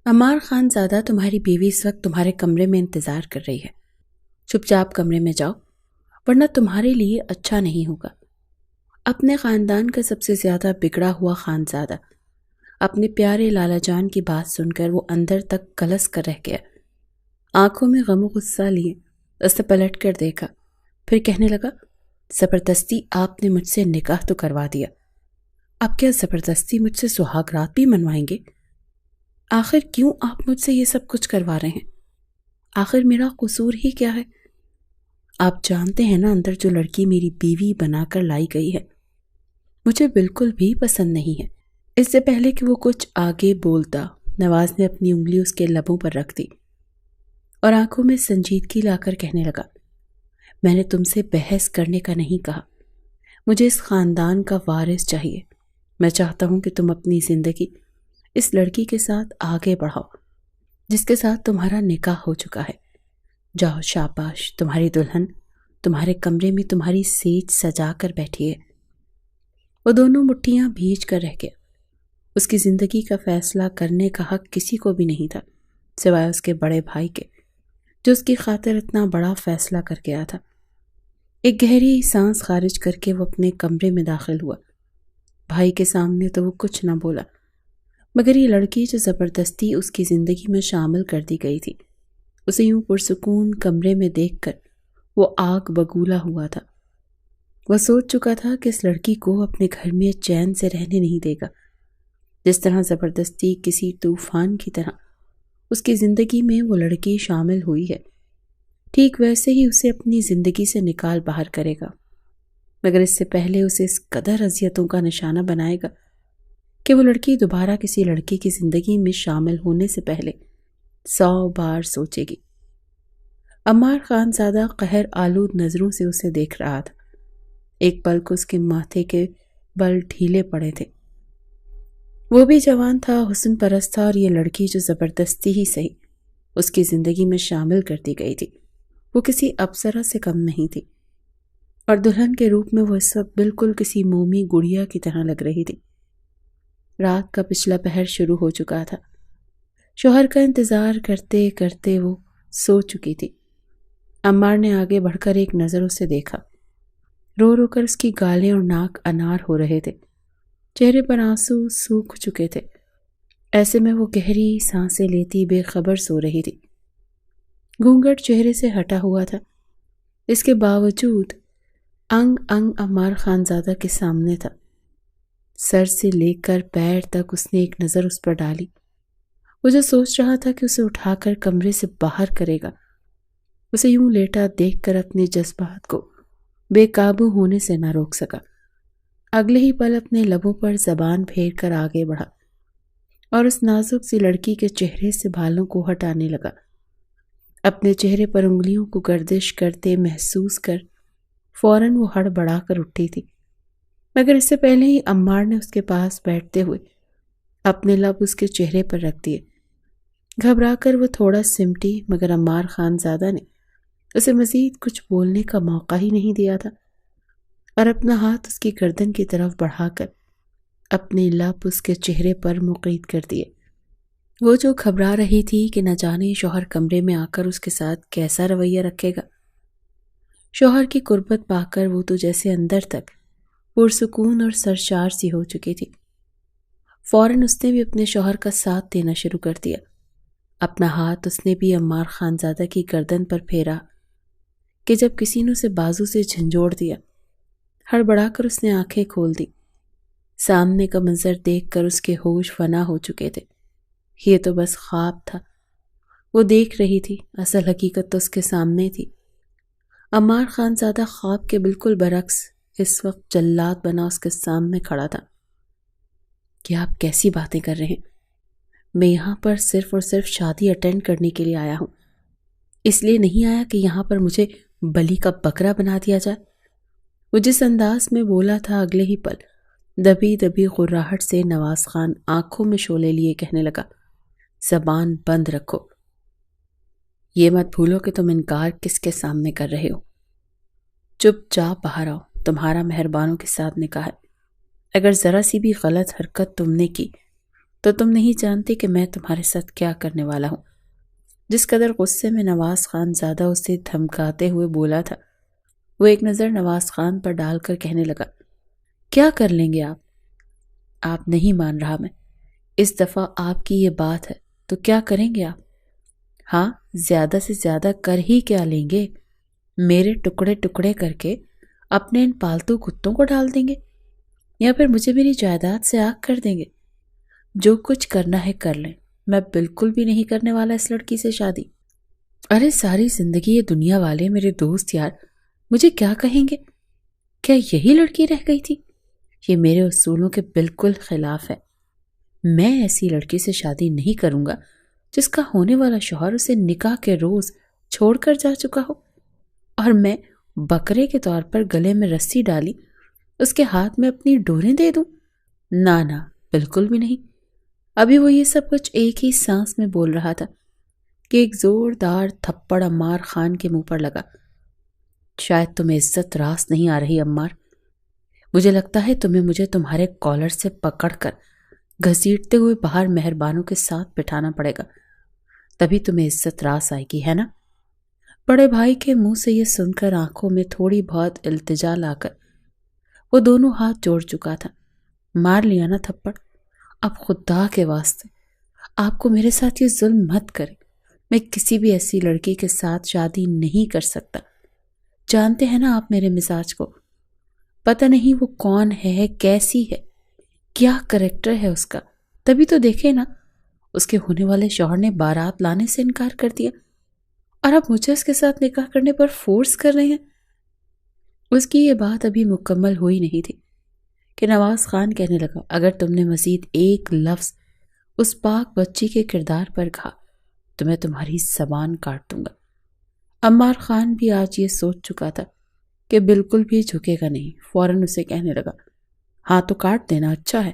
عمار خان زادہ تمہاری بیوی اس وقت تمہارے کمرے میں انتظار کر رہی ہے۔ چپ چاپ کمرے میں جاؤ ورنہ تمہارے لیے اچھا نہیں ہوگا۔ اپنے خاندان کا سب سے زیادہ بگڑا ہوا خانزادہ اپنے پیارے لالا جان کی بات سن کر وہ اندر تک کلس کر رہ گیا۔ آنکھوں میں غم و غصہ لیے اسے پلٹ کر دیکھا، پھر کہنے لگا، زبردستی آپ نے مجھ سے نکاح تو کروا دیا، اب کیا زبردستی مجھ سے سہاگ رات بھی منوائیں گے؟ آخر کیوں آپ مجھ سے یہ سب کچھ کروا رہے ہیں؟ آخر میرا قصور ہی کیا ہے؟ آپ جانتے ہیں نا اندر جو لڑکی میری بیوی بنا کر لائی گئی ہے مجھے بالکل بھی پسند نہیں ہے۔ اس سے پہلے کہ وہ کچھ آگے بولتا، نواز نے اپنی انگلی اس کے لبوں پر رکھ دی اور آنکھوں میں سنجیدگی لا کر کہنے لگا، میں نے تم سے بحث کرنے کا نہیں کہا، مجھے اس خاندان کا وارث چاہیے۔ میں چاہتا ہوں کہ تم اپنی زندگی اس لڑکی کے ساتھ آگے بڑھاؤ جس کے ساتھ تمہارا نکاح ہو چکا ہے۔ جاؤ، شاباش، تمہاری دلہن تمہارے کمرے میں تمہاری سیج سجا کر بیٹھی ہے۔ وہ دونوں مٹھیاں بھیج کر رہ گیا۔ اس کی زندگی کا فیصلہ کرنے کا حق کسی کو بھی نہیں تھا سوائے اس کے بڑے بھائی کے، جو اس کی خاطر اتنا بڑا فیصلہ کر گیا تھا۔ ایک گہری سانس خارج کر کے وہ اپنے کمرے میں داخل ہوا۔ بھائی کے سامنے تو وہ کچھ نہ بولا، مگر یہ لڑکی جو زبردستی اس کی زندگی میں شامل کر دی گئی تھی، اسے یوں پرسکون کمرے میں دیکھ کر وہ آگ بگولا ہوا تھا۔ وہ سوچ چکا تھا کہ اس لڑکی کو اپنے گھر میں چین سے رہنے نہیں دے گا۔ جس طرح زبردستی کسی طوفان کی طرح اس کی زندگی میں وہ لڑکی شامل ہوئی ہے، ٹھیک ویسے ہی اسے اپنی زندگی سے نکال باہر کرے گا، مگر اس سے پہلے اسے اس قدر اذیتوں کا نشانہ بنائے گا کہ وہ لڑکی دوبارہ کسی لڑکی کی زندگی میں شامل ہونے سے پہلے 100 بار سوچے گی۔ عمار خان زادہ قہر آلود نظروں سے اسے دیکھ رہا تھا۔ ایک پل کو اس کے ماتھے کے بل ڈھیلے پڑے تھے۔ وہ بھی جوان تھا، حسن پرست تھا، اور یہ لڑکی جو زبردستی ہی صحیح اس کی زندگی میں شامل کر دی گئی تھی، وہ کسی اپسرا سے کم نہیں تھی، اور دلہن کے روپ میں وہ اس وقت بالکل کسی مومی گڑیا کی طرح لگ رہی تھی۔ رات کا پچھلا پہر شروع ہو چکا تھا۔ شوہر کا انتظار کرتے کرتے وہ سو چکی تھی۔ عمار نے آگے بڑھ کر ایک نظر اسے دیکھا۔ رو رو کر اس کی گالیں اور ناک انار ہو رہے تھے، چہرے پر آنسو سوکھ چکے تھے۔ ایسے میں وہ گہری سانسیں لیتی بے خبر سو رہی تھی۔ گھونگھٹ چہرے سے ہٹا ہوا تھا، اس کے باوجود انگ انگ عمار خان زادہ کے سامنے تھا۔ سر سے لے کر پیر تک اس نے ایک نظر اس پر ڈالی۔ وہ جو سوچ رہا تھا کہ اسے اٹھا کر کمرے سے باہر کرے گا، اسے یوں لیٹا دیکھ کر اپنے جذبات کو بے قابو ہونے سے نہ روک سکا۔ اگلے ہی پل اپنے لبوں پر زبان پھیر کر آگے بڑھا اور اس نازک سی لڑکی کے چہرے سے بالوں کو ہٹانے لگا۔ اپنے چہرے پر انگلیوں کو گردش کرتے محسوس کر فوراً وہ ہڑبڑا کر اٹھی تھی، مگر اس سے پہلے ہی عمار نے اس کے پاس بیٹھتے ہوئے اپنے لب اس کے چہرے پر رکھ دیے۔ گھبرا کر وہ تھوڑا سمٹی، مگر عمار خان زادہ نے اسے مزید کچھ بولنے کا موقع ہی نہیں دیا تھا، اور اپنا ہاتھ اس کی گردن کی طرف بڑھا کر اپنے لب اس کے چہرے پر مقید کر دیے۔ وہ جو گھبرا رہی تھی کہ نہ جانے شوہر کمرے میں آ کر اس کے ساتھ کیسا رویہ رکھے گا، شوہر کی قربت پا کر وہ تو جیسے اندر تک پرسکون اور سرشار سی ہو چکی تھی۔ فوراً اس نے بھی اپنے شوہر کا ساتھ دینا شروع کر دیا۔ اپنا ہاتھ اس نے بھی عمار خان زادہ کی گردن پر پھیرا کہ جب کسی نے اسے بازو سے جھنجھوڑ دیا، ہڑبڑا کر اس نے آنکھیں کھول دی۔ سامنے کا منظر دیکھ کر اس کے ہوش فنا ہو چکے تھے۔ یہ تو بس خواب تھا، وہ دیکھ رہی تھی، اصل حقیقت تو اس کے سامنے تھی۔ عمار خان زادہ خواب کے بالکل برعکس اس وقت جلاد بنا اس کے سامنے کھڑا تھا۔ کیا آپ کیسی باتیں کر رہے ہیں؟ میں یہاں پر صرف اور صرف شادی اٹینڈ کرنے کے لیے آیا ہوں، اس لیے نہیں آیا کہ یہاں پر مجھے بلی کا بکرا بنا دیا جائے۔ وہ جس انداز میں بولا تھا، اگلے ہی پل دبی دبی غراہٹ سے نواز خان آنکھوں میں شعلے لیے کہنے لگا، زبان بند رکھو، یہ مت بھولو کہ تم انکار کس کے سامنے کر رہے ہو۔ چپ چاپ باہر آؤ، تمہارا مہربانوں کے ساتھ نکاح ہے، اگر ذرا سی بھی غلط حرکت تم نے کی تو تم نہیں جانتی کہ میں تمہارے ساتھ کیا کرنے والا ہوں۔ جس قدر غصے میں نواز خان زیادہ اسے دھمکاتے ہوئے بولا تھا، وہ ایک نظر نواز خان پر ڈال کر کہنے لگا، کیا کر لیں گے آپ؟ آپ نہیں مان رہا میں، اس دفعہ آپ کی یہ بات ہے تو کیا کریں گے آپ؟ ہاں، زیادہ سے زیادہ کر ہی کیا لیں گے؟ میرے ٹکڑے ٹکڑے کر کے اپنے ان پالتو کتوں کو ڈال دیں گے، یا پھر مجھے میری جائیداد سے آگ کر دیں گے؟ جو کچھ کرنا ہے کر لیں، میں بالکل بھی نہیں کرنے والا اس لڑکی سے شادی۔ ارے ساری زندگی یہ دنیا والے، میرے دوست یار، مجھے کیا کہیں گے؟ کیا یہی لڑکی رہ گئی تھی؟ یہ میرے اصولوں کے بالکل خلاف ہے۔ میں ایسی لڑکی سے شادی نہیں کروں گا جس کا ہونے والا شوہر اسے نکاح کے روز چھوڑ کر جا چکا ہو، اور میں بکرے کے طور پر گلے میں رسی ڈالی اس کے ہاتھ میں اپنی ڈوریں دے دوں؟ نہ، بالکل بھی نہیں۔ ابھی وہ یہ سب کچھ ایک ہی سانس میں بول رہا تھا کہ ایک زوردار تھپڑ عمار خان کے منہ پر لگا۔ شاید تمہیں عزت راست نہیں آ رہی عمار، مجھے لگتا ہے تمہیں مجھے تمہارے کالر سے پکڑ کر گھسیٹتے ہوئے باہر مہربانوں کے ساتھ بٹھانا پڑے گا، تبھی تمہیں عزت راست آئے گی، ہے نا؟ بڑے بھائی کے منہ سے یہ سن کر آنکھوں میں تھوڑی بہت التجا لا کر وہ دونوں ہاتھ جوڑ چکا تھا۔ مار لیا نا تھپڑ؟ اب خدا کے واسطے آپ کو میرے ساتھ یہ ظلم مت کرے، میں کسی بھی ایسی لڑکی کے ساتھ شادی نہیں کر سکتا۔ جانتے ہیں نا آپ میرے مزاج کو، پتہ نہیں وہ کون ہے، کیسی ہے، کیا کریکٹر ہے اس کا، تبھی تو دیکھے نا اس کے ہونے والے شوہر نے بارات لانے سے انکار کر دیا، اور اب مجھے اس کے ساتھ نکاح کرنے پر فورس کر رہے ہیں۔ اس کی یہ بات ابھی مکمل ہوئی نہیں تھی کہ نواز خان کہنے لگا، اگر تم نے مزید ایک لفظ اس پاک بچی کے کردار پر کہا تو میں تمہاری زبان کاٹ دوں گا۔ عمار خان بھی آج یہ سوچ چکا تھا کہ بالکل بھی جھکے گا نہیں، فوراً اسے کہنے لگا، ہاں تو کاٹ دینا، اچھا ہے،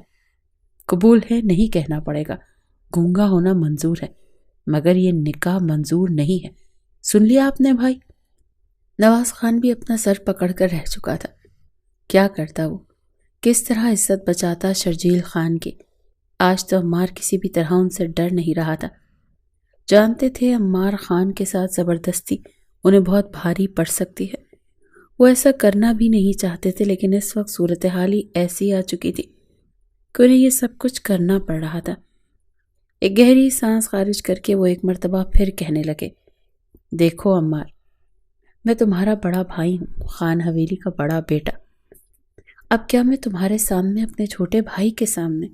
قبول ہے، نہیں کہنا پڑے گا، گونگا ہونا منظور ہے، مگر یہ نکاح منظور نہیں ہے، سن لیا آپ نے بھائی؟ نواز خان بھی اپنا سر پکڑ کر رہ چکا تھا۔ کیا کرتا وہ، کس طرح عزت بچاتا شرجیل خان کی؟ آج تو عمار کسی بھی طرح ان سے ڈر نہیں رہا تھا۔ جانتے تھے عمار خان کے ساتھ زبردستی انہیں بہت بھاری پڑ سکتی ہے، وہ ایسا کرنا بھی نہیں چاہتے تھے، لیکن اس وقت صورتحال ہی ایسی آ چکی تھی کہ انہیں یہ سب کچھ کرنا پڑ رہا تھا۔ ایک گہری سانس خارج کر کے وہ ایک مرتبہ پھر کہنے لگے، دیکھو عمار، میں تمہارا بڑا بھائی ہوں، خان حویلی کا بڑا بیٹا۔ اب کیا میں تمہارے سامنے، اپنے چھوٹے بھائی کے سامنے،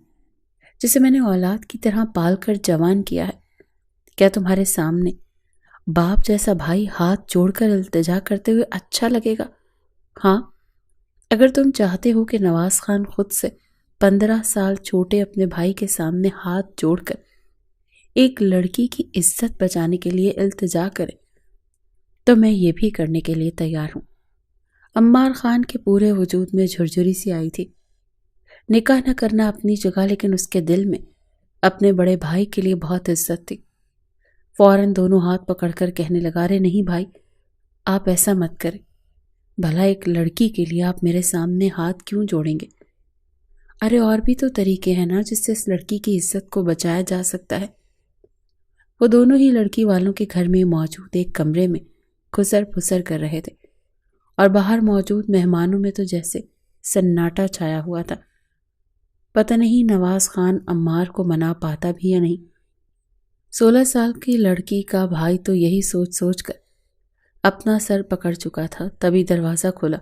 جسے میں نے اولاد کی طرح پال کر جوان کیا ہے، کیا تمہارے سامنے باپ جیسا بھائی ہاتھ جوڑ کر التجا کرتے ہوئے اچھا لگے گا؟ ہاں، اگر تم چاہتے ہو کہ نواز خان خود سے 15 سال چھوٹے اپنے بھائی کے سامنے ہاتھ جوڑ کر ایک لڑکی کی عزت بچانے کے لیے التجا کرے تو میں یہ بھی کرنے کے لیے تیار ہوں۔ عمار خان کے پورے وجود میں جھرجھری سی آئی تھی۔ نکاح نہ کرنا اپنی جگہ، لیکن اس کے دل میں اپنے بڑے بھائی کے لیے بہت عزت تھی۔ فوراً دونوں ہاتھ پکڑ کر کہنے لگا، رے نہیں بھائی، آپ ایسا مت کریں، بھلا ایک لڑکی کے لیے آپ میرے سامنے ہاتھ کیوں جوڑیں گے؟ ارے اور بھی تو طریقے ہیں نا جس سے اس لڑکی کی عزت کو بچایا جا سکتا ہے۔ وہ دونوں ہی لڑکی والوں کے گھر میں موجود ایک کمرے میں کھسر پھسر کر رہے تھے، اور باہر موجود مہمانوں میں تو جیسے سناٹا چھایا ہوا تھا۔ پتہ نہیں نواز خان عمار کو منا پاتا بھی یا نہیں۔ 16 سال کی لڑکی کا بھائی تو یہی سوچ سوچ کر اپنا سر پکڑ چکا تھا، تبھی دروازہ کھلا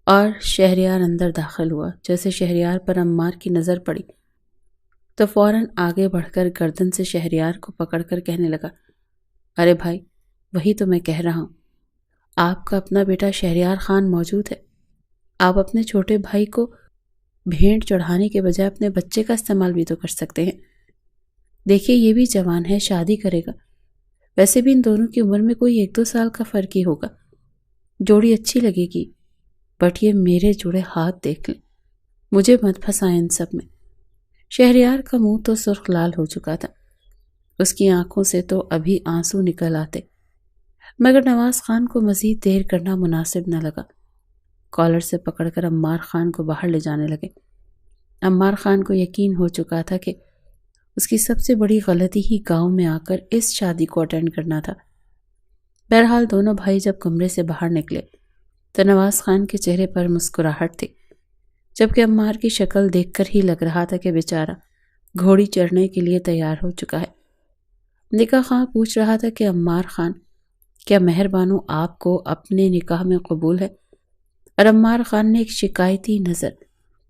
اور شہریار اندر داخل ہوا۔ جیسے شہریار پر عمار کی نظر پڑی تو فوراً آگے بڑھ کر گردن سے شہریار کو پکڑ کر کہنے لگا، ارے بھائی، وہی تو میں کہہ رہا ہوں، آپ کا اپنا بیٹا شہریار خان موجود ہے، آپ اپنے چھوٹے بھائی کو بھینٹ چڑھانے کے بجائے اپنے بچے کا استعمال بھی تو کر سکتے ہیں۔ دیکھیے یہ بھی جوان ہے، شادی کرے گا، ویسے بھی ان دونوں کی عمر میں کوئی 1-2 سال کا فرق ہی ہوگا، جوڑی اچھی لگے گی، بٹ یہ میرے جڑے ہاتھ دیکھ لیں، مجھے مت پھنسائیں ان سب میں۔ شہریار کا منہ تو سرخ لال ہو چکا تھا، اس کی آنکھوں سے تو ابھی آنسو نکل آتے، مگر نواز خان کو مزید دیر کرنا مناسب نہ لگا۔ کالر سے پکڑ کر عمار خان کو باہر لے جانے لگے۔ عمار خان کو یقین ہو چکا تھا کہ اس کی سب سے بڑی غلطی ہی گاؤں میں آ کر اس شادی کو اٹینڈ کرنا تھا۔ بہرحال دونوں بھائی جب کمرے سے باہر نکلے تو نواز خان کے چہرے پر مسکراہٹ تھی، جبکہ عمار کی شکل دیکھ کر ہی لگ رہا تھا کہ بیچارہ گھوڑی چڑھنے کے لیے تیار ہو چکا ہے۔ نکاح خواہ پوچھ رہا تھا کہ عمار خان، کیا مہر بانو آپ کو اپنے نکاح میں قبول ہے؟ اور عمار خان نے ایک شکایتی نظر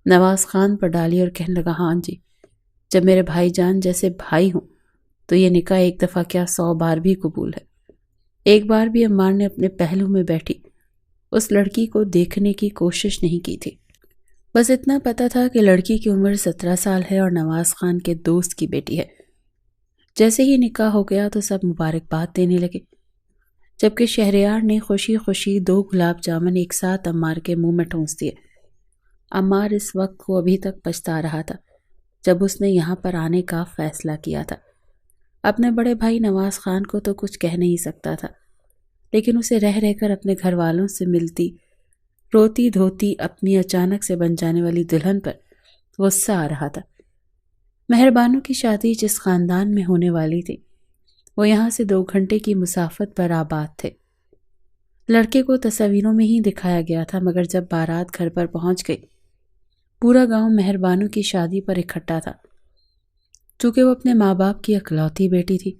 نواز خان پر ڈالی اور کہنے لگا، ہاں جی، جب میرے بھائی جان جیسے بھائی ہوں تو یہ نکاح ایک دفعہ کیا 100 بار بھی قبول ہے۔ ایک بار بھی عمار نے اپنے پہلو میں بیٹھی اس لڑکی کو دیکھنے کی کوشش نہیں کی تھی۔ بس اتنا پتا تھا کہ لڑکی کی عمر 17 سال ہے اور نواز خان کے دوست کی بیٹی ہے۔ جیسے ہی نکاح ہو گیا تو سب مبارکباد دینے لگے، جبکہ شہریار نے خوشی خوشی 2 گلاب جامن ایک ساتھ عمار کے منہ میں ٹھونس دیے۔ عمار اس وقت کو ابھی تک پچھتا رہا تھا جب اس نے یہاں پر آنے کا فیصلہ کیا تھا۔ اپنے بڑے بھائی نواز خان کو تو کچھ کہہ نہیں سکتا تھا، لیکن اسے رہ رہ کر اپنے گھر والوں سے ملتی روتی دھوتی اپنی اچانک سے بن جانے والی دلہن پر غصہ آ رہا تھا۔ مہر بانو کی شادی جس خاندان میں ہونے والی تھی وہ یہاں سے 2 گھنٹے کی مسافت پر آباد تھے۔ لڑکے کو تصویروں میں ہی دکھایا گیا تھا، مگر جب بارات گھر پر پہنچ گئی پورا گاؤں مہر بانو کی شادی پر اکٹھا تھا۔ چونکہ وہ اپنے ماں باپ کی اکلوتی بیٹی تھی،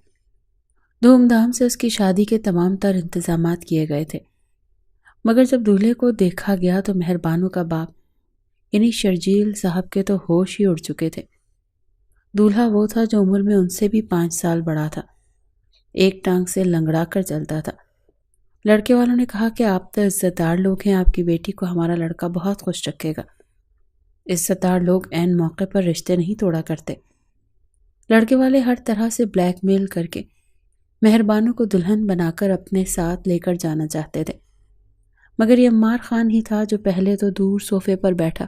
دھوم دھام سے اس کی شادی کے تمام تر انتظامات کیے گئے تھے، مگر جب دولہے کو دیکھا گیا تو مہر بانو کا باپ یعنی شرجیل صاحب کے تو ہوش ہی اڑ چکے تھے۔ دولہا وہ تھا جو عمر میں ان سے بھی 5 سال بڑا تھا، ایک ٹانگ سے لنگڑا کر چلتا تھا۔ لڑکے والوں نے کہا کہ آپ تو عزت دار لوگ ہیں، آپ کی بیٹی کو ہمارا لڑکا بہت خوش رکھے گا۔ عزت دار لوگ عین موقع پر رشتے نہیں توڑا کرتے۔ لڑکے والے ہر طرح سے بلیک میل کر کے مہر بانو کو دلہن بنا کر اپنے ساتھ لے کر جانا چاہتے تھے، مگر یہ عمار خان ہی تھا جو پہلے تو دور صوفے پر بیٹھا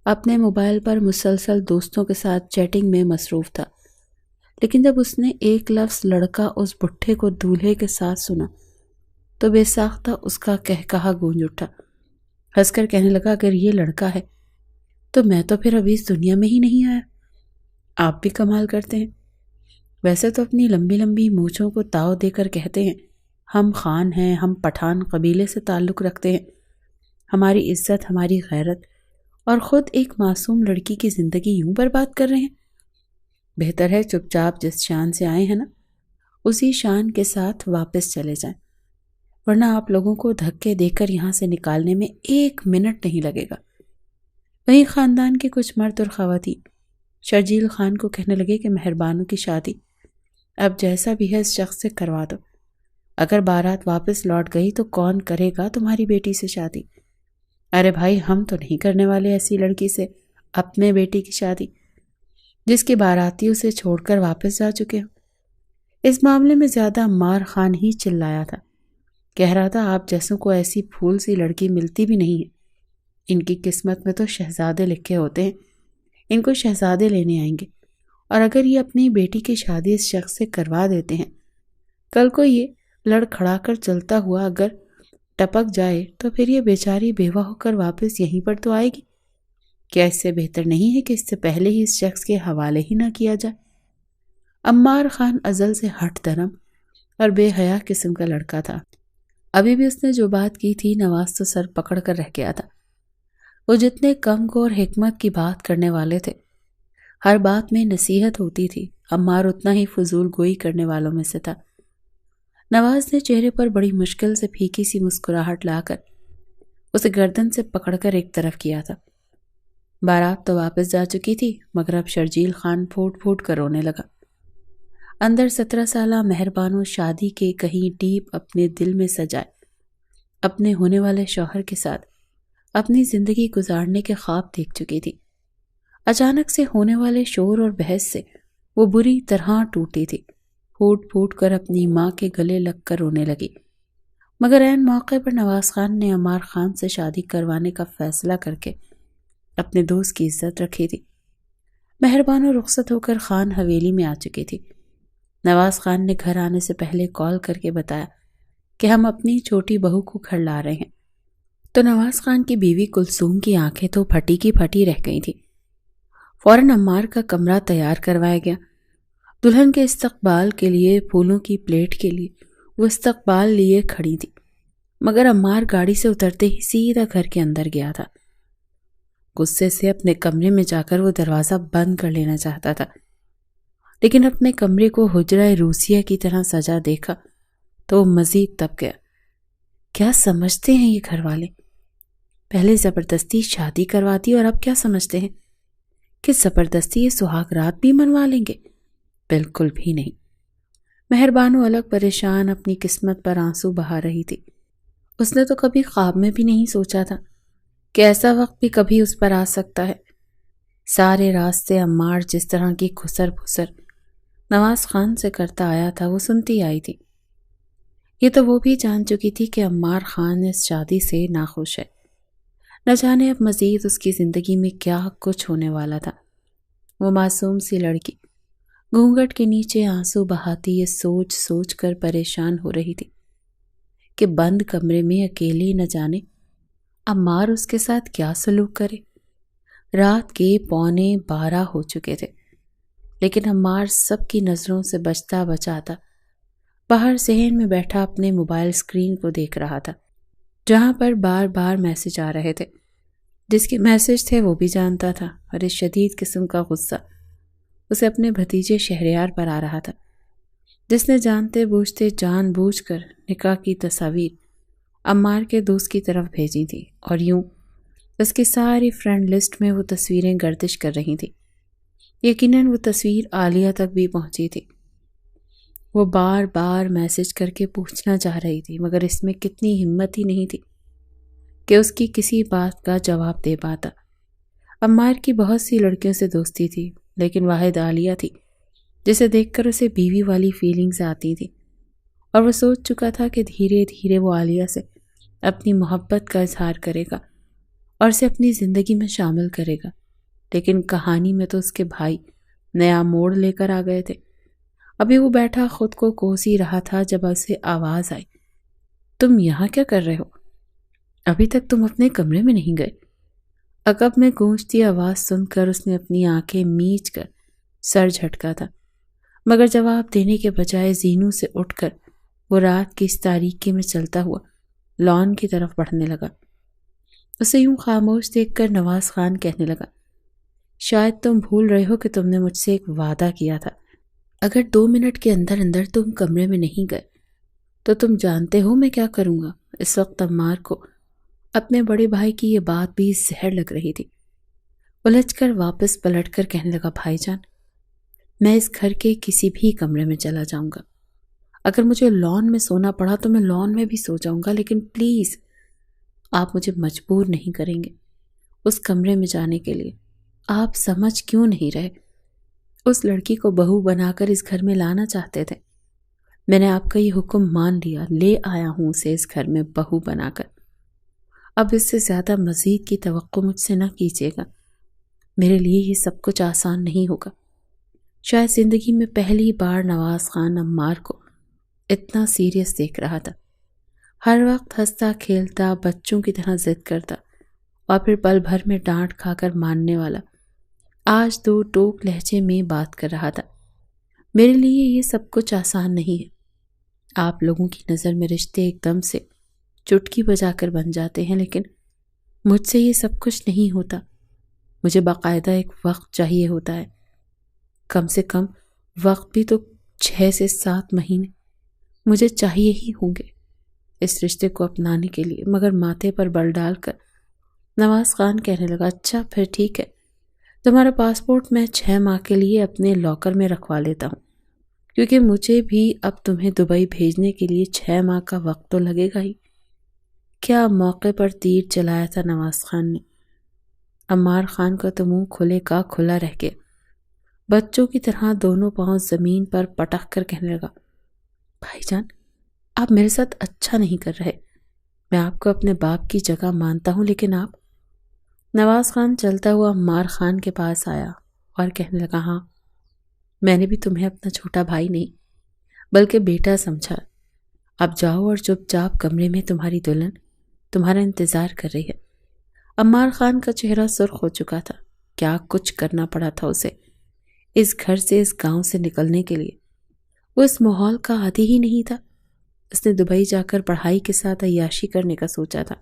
اپنے موبائل پر مسلسل دوستوں کے ساتھ چیٹنگ میں مصروف تھا، لیکن جب اس نے ایک لفظ لڑکا اس بڈھے کو دولہے کے ساتھ سنا تو بے ساختہ اس کا کہا گونج اٹھا۔ ہنس کر کہنے لگا، اگر یہ لڑکا ہے تو میں تو پھر ابھی اس دنیا میں ہی نہیں آیا۔ آپ بھی کمال کرتے ہیں، ویسے تو اپنی لمبی لمبی مونچھوں کو تاؤ دے کر کہتے ہیں ہم خان ہیں، ہم پٹھان قبیلے سے تعلق رکھتے ہیں، ہماری عزت، ہماری غیرت، اور خود ایک معصوم لڑکی کی زندگی یوں برباد کر رہے ہیں۔ بہتر ہے چپ چاپ جس شان سے آئے ہیں نا اسی شان کے ساتھ واپس چلے جائیں، ورنہ آپ لوگوں کو دھکے دے کر یہاں سے نکالنے میں 1 منٹ نہیں لگے گا۔ وہیں خاندان کے کچھ مرد اور خواتین شرجیل خان کو کہنے لگے کہ مہر بانو کی شادی اب جیسا بھی ہے اس شخص سے کروا دو، اگر بارات واپس لوٹ گئی تو کون کرے گا تمہاری بیٹی سے شادی؟ ارے بھائی، ہم تو نہیں کرنے والے ایسی لڑکی سے اپنے بیٹی کی شادی جس کی باراتی اسے چھوڑ کر واپس جا چکے ہو۔ اس معاملے میں زیادہ عمار خان ہی چلایا تھا، کہہ رہا تھا آپ جیسوں کو ایسی پھول سی لڑکی ملتی بھی نہیں ہے، ان کی قسمت میں تو شہزادے لکھے ہوتے ہیں، ان کو شہزادے لینے آئیں گے، اور اگر یہ اپنی بیٹی کی شادی اس شخص سے کروا دیتے ہیں، کل کو یہ لڑ کھڑا کر چلتا ہوا اگر ٹپک جائے تو پھر یہ بیچاری بیوہ ہو کر واپس یہیں پر تو آئے گی۔ کیا اس سے بہتر نہیں ہے کہ اس سے پہلے ہی اس شخص کے حوالے ہی نہ کیا جائے؟ عمار خان ازل سے ہٹ درم اور بے حیا قسم کا لڑکا تھا۔ ابھی بھی اس نے جو بات کی تھی نواز تو سر پکڑ کر رہ گیا تھا۔ وہ جتنے کم کو اور حکمت کی بات کرنے والے تھے، ہر بات میں نصیحت ہوتی تھی، عمار اتنا ہی فضول گوئی کرنے والوں میں سے تھا۔ نواز نے چہرے پر بڑی مشکل سے پھیکی سی مسکراہٹ لا کر اسے گردن سے پکڑ کر ایک طرف کیا تھا۔ بارات تو واپس جا چکی تھی، مگر اب شرجیل خان پھوٹ پھوٹ کر رونے لگا۔ اندر 17 سالہ مہر بانو شادی کے کہیں ڈیپ اپنے دل میں سجائے اپنے ہونے والے شوہر کے ساتھ اپنی زندگی گزارنے کے خواب دیکھ چکی تھی۔ اچانک سے ہونے والے شور اور بحث سے وہ بری طرح ٹوٹی تھی، پھوٹ پھوٹ کر اپنی ماں کے گلے لگ کر رونے لگی، مگر عین موقع پر نواز خان نے عمار خان سے شادی کروانے کا فیصلہ کر کے اپنے دوست کی عزت رکھی تھی۔ مہر بانو رخصت ہو کر خان حویلی میں آ چکی تھی۔ نواز خان نے گھر آنے سے پہلے کال کر کے بتایا کہ ہم اپنی چھوٹی بہو کو گھر لا رہے ہیں، تو نواز خان کی بیوی کلثوم کی آنکھیں تو پھٹی کی پھٹی رہ گئی تھی۔ فوراً عمار کا کمرہ تیار کروایا گیا دلہن کے استقبال کے لیے پھولوں کی پلیٹ کے لیے وہ استقبال لیے کھڑی تھی، مگر عمار گاڑی سے اترتے ہی سیدھا گھر کے اندر گیا تھا۔ غصے سے اپنے کمرے میں جا کر وہ دروازہ بند کر لینا چاہتا تھا، لیکن اپنے کمرے کو حجرہ روسیہ کی طرح سجا دیکھا تو وہ مزید تپ گیا۔ کیا سمجھتے ہیں یہ گھر والے؟ پہلے زبردستی شادی کرواتی اور اب کیا سمجھتے ہیں کہ زبردستی یہ سہاگ رات بھی منوا لیں گے؟ بالکل بھی نہیں۔ مہربانو الگ پریشان اپنی قسمت پر آنسو بہا رہی تھی۔ اس نے تو کبھی خواب میں بھی نہیں سوچا تھا کہ ایسا وقت بھی کبھی اس پر آ سکتا ہے۔ سارے راستے عمار جس طرح کی خسر پھسر نواز خان سے کرتا آیا تھا وہ سنتی آئی تھی۔ یہ تو وہ بھی جان چکی تھی کہ عمار خان اس شادی سے ناخوش ہے۔ نہ جانے اب مزید اس کی زندگی میں کیا کچھ ہونے والا تھا۔ وہ معصوم سی لڑکی گھونگھٹ کے نیچے آنسو بہاتی یہ سوچ سوچ کر پریشان ہو رہی تھی کہ بند کمرے میں اکیلی نہ جانے عمار اس کے ساتھ کیا سلوک کرے۔ رات کے 11:15 ہو چکے تھے، لیکن عمار سب کی نظروں سے بچتا بچاتا باہر صحن میں بیٹھا اپنے موبائل اسکرین کو دیکھ رہا تھا، جہاں پر بار بار میسج آ رہے تھے۔ جس کے میسج تھے وہ بھی جانتا تھا، اور اس شدید قسم کا غصہ اسے اپنے بھتیجے شہریار پر آ رہا تھا، جس نے جانتے بوجھتے جان بوجھ کر نکاح کی تصاویر عمار کے دوست کی طرف بھیجی تھی، اور یوں اس کی ساری فرینڈ لسٹ میں وہ تصویریں گردش کر رہی تھی۔ یقیناً وہ تصویر عالیہ تک بھی پہنچی تھی۔ وہ بار بار میسج کر کے پوچھنا چاہ رہی تھی، مگر اس میں کتنی ہمت ہی نہیں تھی کہ اس کی کسی بات کا جواب دے پاتا۔ عمار کی بہت سی لڑکیوں سے دوستی تھی، لیکن واحد عالیہ تھی جسے دیکھ کر اسے بیوی والی فیلنگز آتی تھی، اور وہ سوچ چکا تھا کہ دھیرے دھیرے وہ عالیہ سے اپنی محبت کا اظہار کرے گا اور اسے اپنی زندگی میں شامل کرے گا۔ لیکن کہانی میں تو اس کے بھائی نیا موڑ لے کر آ گئے تھے۔ ابھی وہ بیٹھا خود کو کوس ہی رہا تھا جب اسے آواز آئی، تم یہاں کیا کر رہے ہو؟ ابھی تک تم اپنے کمرے میں نہیں گئے؟ عقب میں گونجتی آواز سن کر اس نے اپنی آنکھیں میچ کر سر جھٹکا تھا، مگر جواب دینے کے بجائے زینو سے اٹھ کر وہ رات کی اس تاریکی میں چلتا ہوا لان کی طرف بڑھنے لگا۔ اسے یوں خاموش دیکھ کر نواز خان کہنے لگا، شاید تم بھول رہے ہو کہ تم نے مجھ سے ایک وعدہ کیا تھا۔ اگر 2 منٹ کے اندر اندر تم کمرے میں نہیں گئے تو تم جانتے ہو میں کیا کروں گا۔ اس وقت عمار کو اپنے بڑے بھائی کی یہ بات بھی زہر لگ رہی تھی۔ الجھ کر واپس پلٹ کر کہنے لگا، بھائی جان، میں اس گھر کے کسی بھی کمرے میں چلا جاؤں گا۔ اگر مجھے لان میں سونا پڑا تو میں لان میں بھی سو جاؤں گا، لیکن پلیز آپ مجھے مجبور نہیں کریں گے اس کمرے میں جانے کے لیے۔ آپ سمجھ کیوں نہیں رہے؟ اس لڑکی کو بہو بنا کر اس گھر میں لانا چاہتے تھے۔ میں نے آپ کا یہ حکم مان لیا، لے آیا ہوں اسے اس گھر میں بہو بنا کر۔ اب اس سے زیادہ مزید کی توقع مجھ سے نہ کیجیے گا۔ میرے لیے یہ سب کچھ آسان نہیں ہوگا۔ شاید زندگی میں پہلی بار نواز خان عمار کو اتنا سیریس دیکھ رہا تھا۔ ہر وقت ہنستا کھیلتا بچوں کی طرح ضد کرتا اور پھر پل بھر میں ڈانٹ کھا کر ماننے والا، آج 2 ٹوک لہجے میں بات کر رہا تھا۔ میرے لیے یہ سب کچھ آسان نہیں ہے۔ آپ لوگوں کی نظر میں رشتے ایک دم سے چٹکی بجا کر بن جاتے ہیں، لیکن مجھ سے یہ سب کچھ نہیں ہوتا۔ مجھے باقاعدہ ایک وقت چاہیے ہوتا ہے، کم سے کم وقت بھی تو 6 سے 7 مہینے مجھے چاہیے ہی ہوں گے اس رشتے کو اپنانے کے لیے۔ مگر ماتھے پر بل ڈال کر نواز خان کہنے لگا، اچھا پھر ٹھیک ہے، تمہارا پاسپورٹ میں 6 ماہ کے لیے اپنے لاکر میں رکھوا لیتا ہوں، کیونکہ مجھے بھی اب تمہیں دبئی بھیجنے کے لیے 6 ماہ کا وقت تو لگے گا ہی۔ کیا موقع پر تیر چلایا تھا نواز خان نے۔ عمار خان کا تو منہ کھلے کا کھلا رہ گیا۔ بچوں کی طرح دونوں پاؤں زمین پر پٹک کر کہنے لگا، بھائی جان، آپ میرے ساتھ اچھا نہیں کر رہے۔ میں آپ کو اپنے باپ کی جگہ مانتا ہوں، لیکن آپ… نواز خان چلتا ہوا عمار خان کے پاس آیا اور کہنے لگا، ہاں، میں نے بھی تمہیں اپنا چھوٹا بھائی نہیں بلکہ بیٹا سمجھا۔ اب جاؤ اور چپ چاپ کمرے میں تمہاری دلہن تمہارا انتظار کر رہی ہے۔ عمار خان کا چہرہ سرخ ہو چکا تھا۔ کیا کچھ کرنا پڑا تھا اسے اس گھر سے، اس گاؤں سے نکلنے کے لیے۔ وہ اس ماحول کا عادی ہی نہیں تھا۔ اس نے دبئی جا کر پڑھائی کے ساتھ عیاشی کرنے کا سوچا تھا،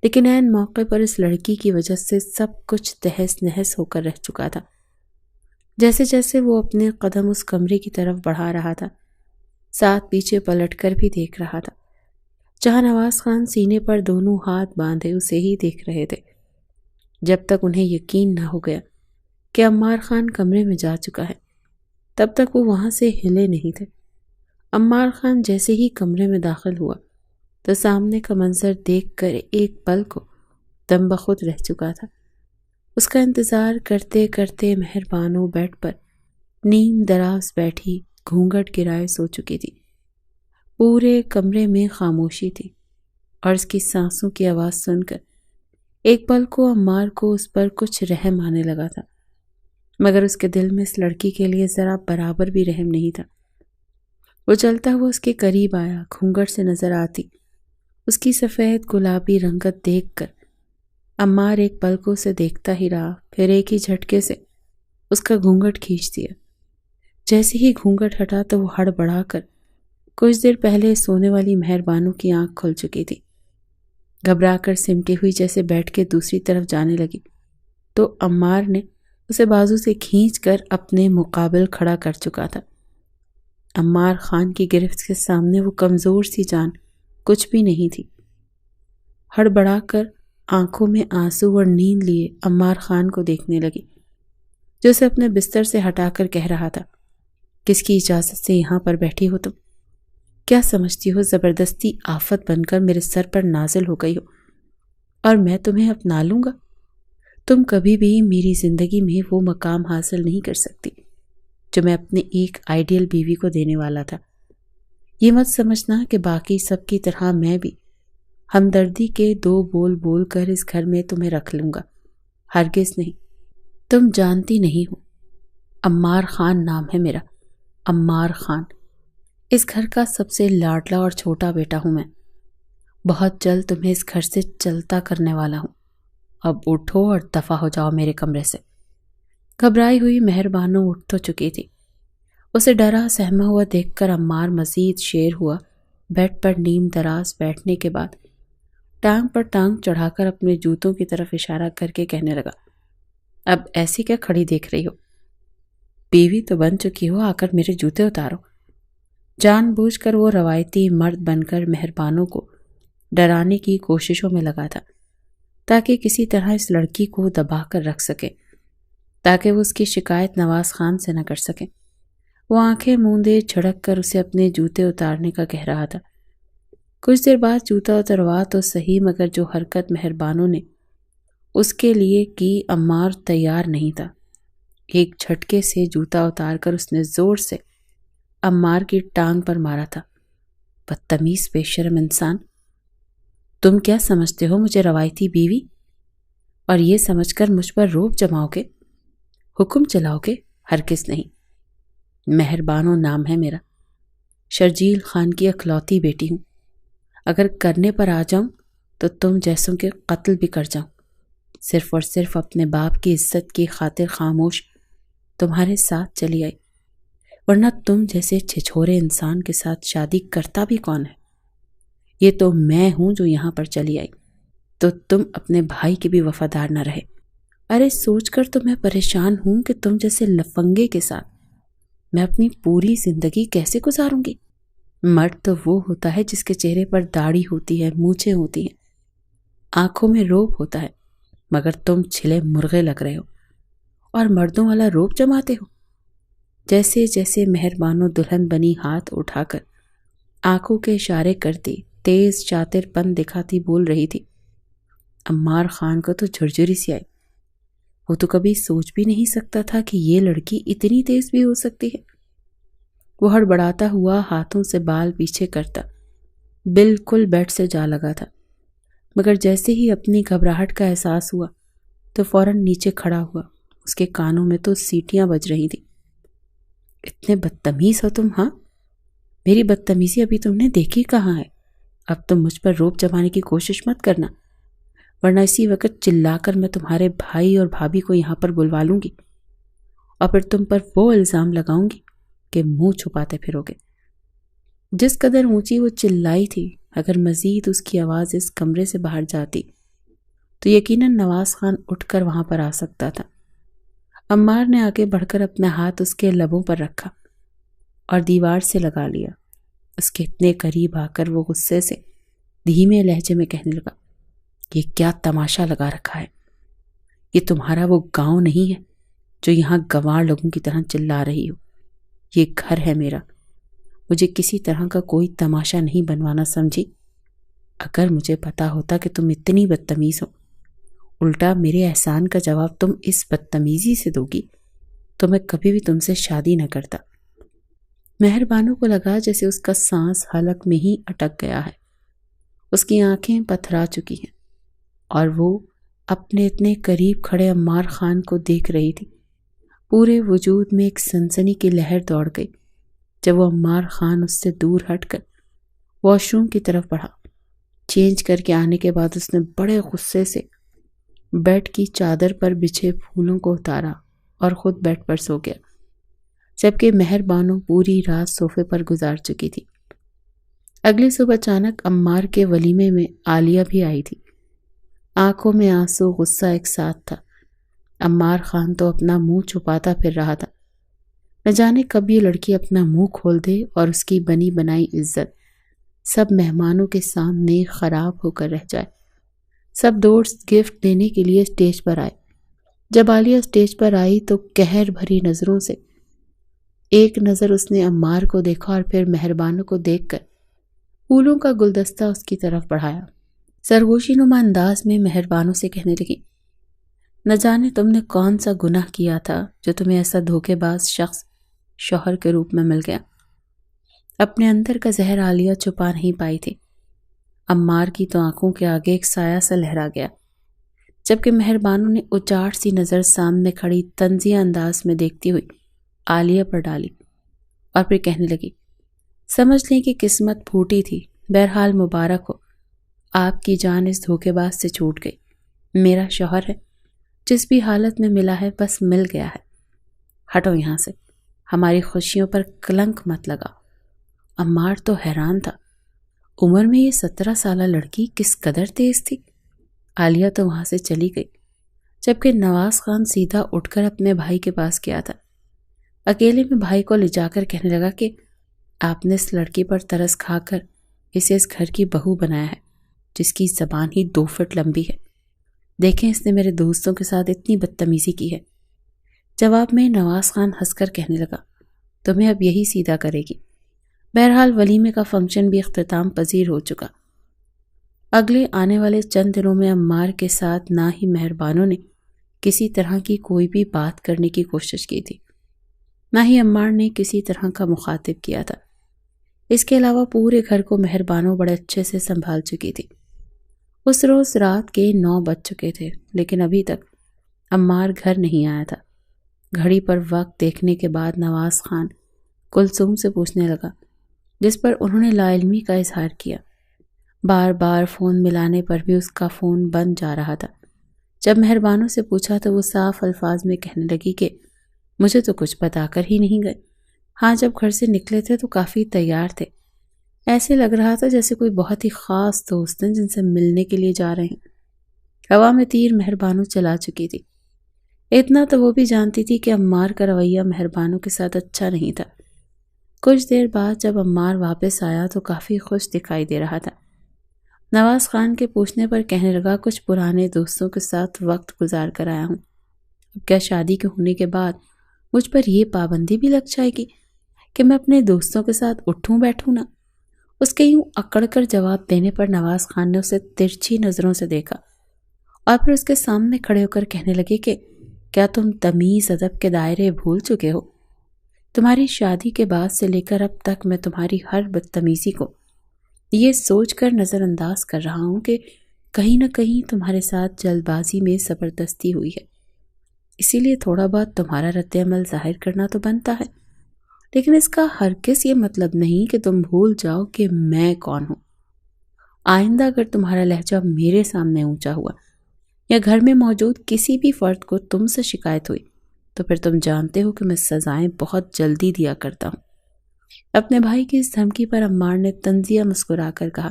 لیکن عین موقع پر اس لڑکی کی وجہ سے سب کچھ تہس نہس ہو کر رہ چکا تھا۔ جیسے جیسے وہ اپنے قدم اس کمرے کی طرف بڑھا رہا تھا، ساتھ پیچھے پلٹ کر بھی دیکھ رہا تھا۔ جہاں نواز خان سینے پر دونوں ہاتھ باندھے اسے ہی دیکھ رہے تھے، جب تک انہیں یقین نہ ہو گیا کہ عمار خان کمرے میں جا چکا ہے تب تک وہ وہاں سے ہلے نہیں تھے۔ عمار خان جیسے ہی کمرے میں داخل ہوا تو سامنے کا منظر دیکھ کر ایک پل کو دم بخود رہ چکا تھا۔ اس کا انتظار کرتے کرتے مہربانو بیڈ پر نیم دراز بیٹھی گھونگھٹ گرائے سو چکی تھی۔ پورے کمرے میں خاموشی تھی اور اس کی سانسوں کی آواز سن کر ایک پل کو عمار کو اس پر کچھ رحم آنے لگا تھا، مگر اس کے دل میں اس لڑکی کے لیے ذرا برابر بھی رحم نہیں تھا۔ وہ چلتا ہوا اس کے قریب آیا، گھونگھٹ سے نظر آتی اس کی سفید گلابی رنگت دیکھ کر عمار ایک پل کو اسے دیکھتا ہی رہا، پھر ایک ہی جھٹکے سے اس کا گھونگھٹ کھینچ دیا۔ جیسے ہی گھونگھٹ ہٹا تو وہ ہڑبڑا کر کچھ دیر پہلے سونے والی مہربانو کی آنکھ کھل چکی تھی۔ گھبرا کر سمٹی ہوئی جیسے بیٹھ کے دوسری طرف جانے لگی تو عمار نے اسے بازو سے کھینچ کر اپنے مقابل کھڑا کر چکا تھا۔ عمار خان کی گرفت کے سامنے وہ کمزور سی جان کچھ بھی نہیں تھی۔ ہڑبڑا کر آنکھوں میں آنسو اور نیند لیے عمار خان کو دیکھنے لگی، جو اسے اپنے بستر سے ہٹا کر کہہ رہا تھا، کس کی اجازت سے یہاں پر بیٹھی ہو تم؟ کیا سمجھتی ہو زبردستی آفت بن کر میرے سر پر نازل ہو گئی ہو اور میں تمہیں اپنا لوں گا؟ تم کبھی بھی میری زندگی میں وہ مقام حاصل نہیں کر سکتی جو میں اپنے ایک آئیڈیل بیوی کو دینے والا تھا۔ یہ مت سمجھنا کہ باقی سب کی طرح میں بھی ہمدردی کے دو بول بول کر اس گھر میں تمہیں رکھ لوں گا، ہرگز نہیں۔ تم جانتی نہیں ہو، عمار خان نام ہے میرا، عمار خان۔ اس گھر کا سب سے لاڈلا اور چھوٹا بیٹا ہوں میں۔ بہت جلد تمہیں اس گھر سے چلتا کرنے والا ہوں۔ اب اٹھو اور دفع ہو جاؤ میرے کمرے سے۔ گھبرائی ہوئی مہربانو اٹھ تو چکی تھی۔ اسے ڈرا سہما ہوا دیکھ کر عمار مزید شیر ہوا بیڈ پر نیم دراز بیٹھنے کے بعد ٹانگ پر ٹانگ چڑھا کر اپنے جوتوں کی طرف اشارہ کر کے کہنے لگا، اب ایسی کیا کھڑی دیکھ رہی ہو؟ بیوی تو بن چکی ہو، آ کر میرے جوتے اتارو۔ جان بوجھ کر وہ روایتی مرد بن کر مہربانوں کو ڈرانے کی کوششوں میں لگا تھا تاکہ کسی طرح اس لڑکی کو دبا کر رکھ سکے، تاکہ وہ اس کی شکایت نواز خان سے نہ کر سکے۔ وہ آنکھیں موندے جھڑک کر اسے اپنے جوتے اتارنے کا کہہ رہا تھا۔ کچھ دیر بعد جوتا اتروا تو صحیح، مگر جو حرکت مہربانوں نے اس کے لیے کی عمار تیار نہیں تھا۔ ایک جھٹکے سے جوتا اتار کر اس نے زور سے عمار کی ٹانگ پر مارا تھا۔ بدتمیز بے شرم انسان، تم کیا سمجھتے ہو مجھے روایتی بیوی؟ اور یہ سمجھ کر مجھ پر روب جماؤ گے، حکم چلاؤ گے؟ ہرگز نہیں۔ مہربانو نام ہے میرا، شرجیل خان کی اکلوتی بیٹی ہوں۔ اگر کرنے پر آ جاؤں تو تم جیسوں کے قتل بھی کر جاؤں، صرف اور صرف اپنے باپ کی عزت کی خاطر خاموش تمہارے ساتھ چلی آئی، ورنہ تم جیسے چھچھورے انسان کے ساتھ شادی کرتا بھی کون ہے؟ یہ تو میں ہوں جو یہاں پر چلی آئی، تو تم اپنے بھائی کے بھی وفادار نہ رہے۔ ارے سوچ کر تو میں پریشان ہوں کہ تم جیسے لفنگے کے ساتھ میں اپنی پوری زندگی کیسے گزاروں گی؟ مرد تو وہ ہوتا ہے جس کے چہرے پر داڑھی ہوتی ہے، مونچھیں ہوتی ہیں، آنکھوں میں روب ہوتا ہے، مگر تم چھلے مرغے لگ رہے ہو اور مردوں والا روب جماتے ہو۔ جیسے جیسے مہربانو دلہن بنی ہاتھ اٹھا کر آنکھوں کے اشارے کرتی، تیز شاطر پن دکھاتی بول رہی تھی، عمار خان کو تو جھرجھری سی آئی۔ وہ تو کبھی سوچ بھی نہیں سکتا تھا کہ یہ لڑکی اتنی تیز بھی ہو سکتی ہے۔ وہ ہڑبڑاتا ہوا ہاتھوں سے بال پیچھے کرتا بالکل بیڈ سے جا لگا تھا، مگر جیسے ہی اپنی گھبراہٹ کا احساس ہوا تو فوراً نیچے کھڑا ہوا۔ اس کے کانوں میں تو سیٹیاں بج رہی تھیں۔ اتنے بدتمیز ہو تم، ہاں؟ میری بدتمیزی ابھی تم نے دیکھی کہاں ہے؟ اب تم مجھ پر روب جمانے کی کوشش مت کرنا، ورنہ اسی وقت چلا کر میں تمہارے بھائی اور بھابھی کو یہاں پر بلوا لوں گی اور پھر تم پر وہ الزام لگاؤں گی کہ منہ چھپاتے پھرو گے۔ جس قدر اونچی وہ چلائی تھی، اگر مزید اس کی آواز اس کمرے سے باہر جاتی تو یقیناً نواز خان اٹھ کر وہاں پر آ سکتا تھا۔ عمار نے آگے بڑھ کر اپنا ہاتھ اس کے لبوں پر رکھا اور دیوار سے لگا لیا۔ اس کے اتنے قریب آ کر وہ غصے سے دھیمے لہجے میں کہنے لگا، یہ کیا تماشا لگا رکھا ہے؟ یہ تمہارا وہ گاؤں نہیں ہے جو یہاں گنوار لوگوں کی طرح چلا رہی ہو۔ یہ گھر ہے میرا، مجھے کسی طرح کا کوئی تماشا نہیں بنوانا، سمجھی؟ اگر مجھے پتا ہوتا کہ تم اتنی بدتمیز ہو، الٹا میرے احسان کا جواب تم اس بدتمیزی سے دو گی، تو میں کبھی بھی تم سے شادی نہ کرتا۔ مہربانو کو لگا جیسے اس کا سانس حلق میں ہی اٹک گیا ہے۔ اس کی آنکھیں پتھرا چکی ہیں اور وہ اپنے اتنے قریب کھڑے عمار خان کو دیکھ رہی تھی۔ پورے وجود میں ایک سنسنی کی لہر دوڑ گئی جب وہ عمار خان اس سے دور ہٹ کر واش روم کی طرف بڑھا۔ چینج کر کے آنے کے بعد اس نے بڑے غصے سے بیڈ کی چادر پر بچھے پھولوں کو اتارا اور خود بیڈ پر سو گیا، جبکہ مہربانو پوری رات صوفے پر گزار چکی تھی۔ اگلی صبح اچانک عمار کے ولیمے میں عالیہ بھی آئی تھی۔ آنکھوں میں آنسو، غصہ ایک ساتھ تھا۔ عمار خان تو اپنا منہ چھپاتا پھر رہا تھا۔ نہ جانے کب یہ لڑکی اپنا منہ کھول دے اور اس کی بنی بنائی عزت سب مہمانوں کے سامنے خراب ہو کر رہ جائے۔ سب دوست گفٹ دینے کے لیے اسٹیج پر آئے۔ جب عالیہ اسٹیج پر آئی تو قہر بھری نظروں سے ایک نظر اس نے عمار کو دیکھا اور پھر مہربانوں کو دیکھ کر پھولوں کا گلدستہ اس کی طرف بڑھایا۔ سرگوشی نما انداز میں مہربانوں سے کہنے لگی، نہ جانے تم نے کون سا گناہ کیا تھا جو تمہیں ایسا دھوکے باز شخص شوہر کے روپ میں مل گیا۔ اپنے اندر کا زہر عالیہ چھپا نہیں پائی تھی۔ عمار کی تو آنکھوں کے آگے ایک سایہ سا لہرا گیا، جبکہ مہربانوں نے اچاٹ سی نظر سامنے کھڑی طنزیہ انداز میں دیکھتی ہوئی عالیہ پر ڈالی اور پھر کہنے لگی، سمجھ لیں کہ قسمت پھوٹی تھی، بہرحال مبارک ہو، آپ کی جان اس دھوکے باز سے چھوٹ گئی۔ میرا شوہر ہے، جس بھی حالت میں ملا ہے بس مل گیا ہے۔ ہٹو یہاں سے، ہماری خوشیوں پر کلنک مت لگا۔ عمار تو حیران تھا، عمر میں یہ 17 سالہ لڑکی کس قدر تیز تھی۔ عالیہ تو وہاں سے چلی گئی، جبکہ نواز خان سیدھا اٹھ کر اپنے بھائی کے پاس گیا تھا۔ اکیلے میں بھائی کو لے جا کر کہنے لگا کہ آپ نے اس لڑکی پر ترس کھا کر اسے اس گھر کی بہو بنایا ہے، جس کی زبان ہی 2 فٹ لمبی ہے۔ دیکھیں اس نے میرے دوستوں کے ساتھ اتنی بدتمیزی کی ہے۔ جواب میں نواز خان ہنس کر کہنے لگا، تمہیں اب یہی سیدھا کرے گی۔ بہرحال ولیمے کا فنکشن بھی اختتام پذیر ہو چکا۔ اگلے آنے والے چند دنوں میں عمار کے ساتھ نہ ہی مہربانوں نے کسی طرح کی کوئی بھی بات کرنے کی کوشش کی تھی، نہ ہی عمار نے کسی طرح کا مخاطب کیا تھا۔ اس کے علاوہ پورے گھر کو مہربانوں بڑے اچھے سے سنبھال چکی تھی۔ اس روز رات کے 9 بج چکے تھے، لیکن ابھی تک عمار گھر نہیں آیا تھا۔ گھڑی پر وقت دیکھنے کے بعد نواز خان کلثوم سے پوچھنے لگا، جس پر انہوں نے لا علمی کا اظہار کیا۔ بار بار فون ملانے پر بھی اس کا فون بند جا رہا تھا۔ جب مہربانوں سے پوچھا تو وہ صاف الفاظ میں کہنے لگی کہ مجھے تو کچھ بتا کر ہی نہیں گئے۔ ہاں، جب گھر سے نکلے تھے تو کافی تیار تھے، ایسے لگ رہا تھا جیسے کوئی بہت ہی خاص دوست ہیں جن سے ملنے کے لیے جا رہے ہیں۔ ہوا میں تیر مہربانوں چلا چکی تھی۔ اتنا تو وہ بھی جانتی تھی کہ عمار کا رویہ مہربانوں کے ساتھ اچھا نہیں تھا۔ کچھ دیر بعد جب عمار واپس آیا تو کافی خوش دکھائی دے رہا تھا۔ نواز خان کے پوچھنے پر کہنے لگا، کچھ پرانے دوستوں کے ساتھ وقت گزار کر آیا ہوں۔ اب کیا شادی کے ہونے کے بعد مجھ پر یہ پابندی بھی لگ جائے گی کہ میں اپنے دوستوں کے ساتھ اٹھوں بیٹھوں نہ؟ اس کے یوں اکڑ کر جواب دینے پر نواز خان نے اسے ترچھی نظروں سے دیکھا اور پھر اس کے سامنے کھڑے ہو کر کہنے لگے کہ کیا تم تمیز ادب کے دائرے بھول چکے ہو؟ تمہاری شادی کے بعد سے لے کر اب تک میں تمہاری ہر بدتمیزی کو یہ سوچ کر نظر انداز کر رہا ہوں کہ کہیں نہ کہیں تمہارے ساتھ جلد بازی میں زبردستی ہوئی ہے، اسی لیے تھوڑا بہت تمہارا رد عمل ظاہر کرنا تو بنتا ہے، لیکن اس کا ہرگز یہ مطلب نہیں کہ تم بھول جاؤ کہ میں کون ہوں۔ آئندہ اگر تمہارا لہجہ میرے سامنے اونچا ہوا یا گھر میں موجود کسی بھی فرد کو تم سے شکایت ہوئی تو پھر تم جانتے ہو کہ میں سزائیں بہت جلدی دیا کرتا ہوں۔ اپنے بھائی کی اس دھمکی پر عمار نے طنزیہ مسکرا کر کہا،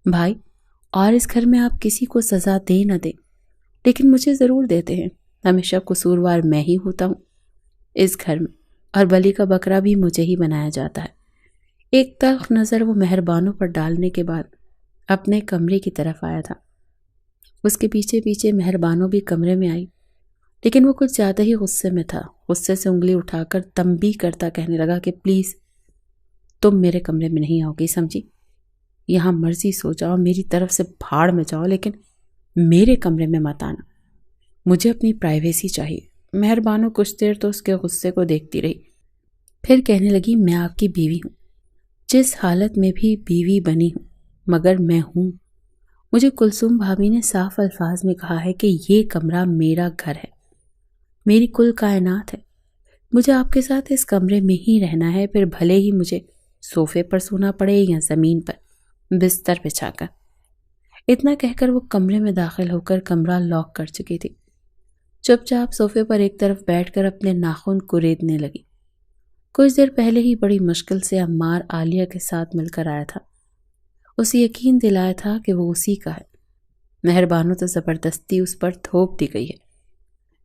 بھائی، اور اس گھر میں آپ کسی کو سزا دے نہ دیں، لیکن مجھے ضرور دیتے ہیں۔ ہمیشہ قصوروار میں ہی ہوتا ہوں اس گھر میں، اور بلی کا بکرا بھی مجھے ہی بنایا جاتا ہے۔ ایک تلخ نظر وہ مہربانوں پر ڈالنے کے بعد اپنے کمرے کی طرف آیا تھا۔ اس کے پیچھے پیچھے مہربانوں بھی کمرے میں آئی، لیکن وہ کچھ زیادہ ہی غصے میں تھا۔ غصے سے انگلی اٹھا کر تنبیہ کرتا کہنے لگا کہ پلیز تم میرے کمرے میں نہیں آؤ گی، سمجھی؟ یہاں مرضی سو جاؤ، میری طرف سے بھاڑ میں جاؤ، لیکن میرے کمرے میں مت آنا، مجھے اپنی پرائیویسی چاہیے۔ مہربانوں کچھ دیر تو اس کے غصے کو دیکھتی رہی، پھر کہنے لگی، میں آپ کی بیوی ہوں، جس حالت میں بھی بیوی بنی ہوں، مگر میں ہوں۔ مجھے کلثوم بھابھی نے صاف الفاظ میں کہا ہے کہ یہ کمرہ میرا گھر ہے، میری کل کائنات ہے، مجھے آپ کے ساتھ اس کمرے میں ہی رہنا ہے، پھر بھلے ہی مجھے صوفے پر سونا پڑے یا زمین پر بستر بچھا کر۔ اتنا کہہ کر وہ کمرے میں داخل ہو کر کمرہ لاک کر چکی تھی۔ چپ چاپ صوفے پر ایک طرف بیٹھ کر اپنے ناخن کوریدنے لگی۔ کچھ دیر پہلے ہی بڑی مشکل سے عمار عالیہ کے ساتھ مل کر آیا تھا۔ اسے یقین دلایا تھا کہ وہ اسی کا ہے۔ مہربانوں تو زبردستی اس پر تھوپ دی گئی ہے۔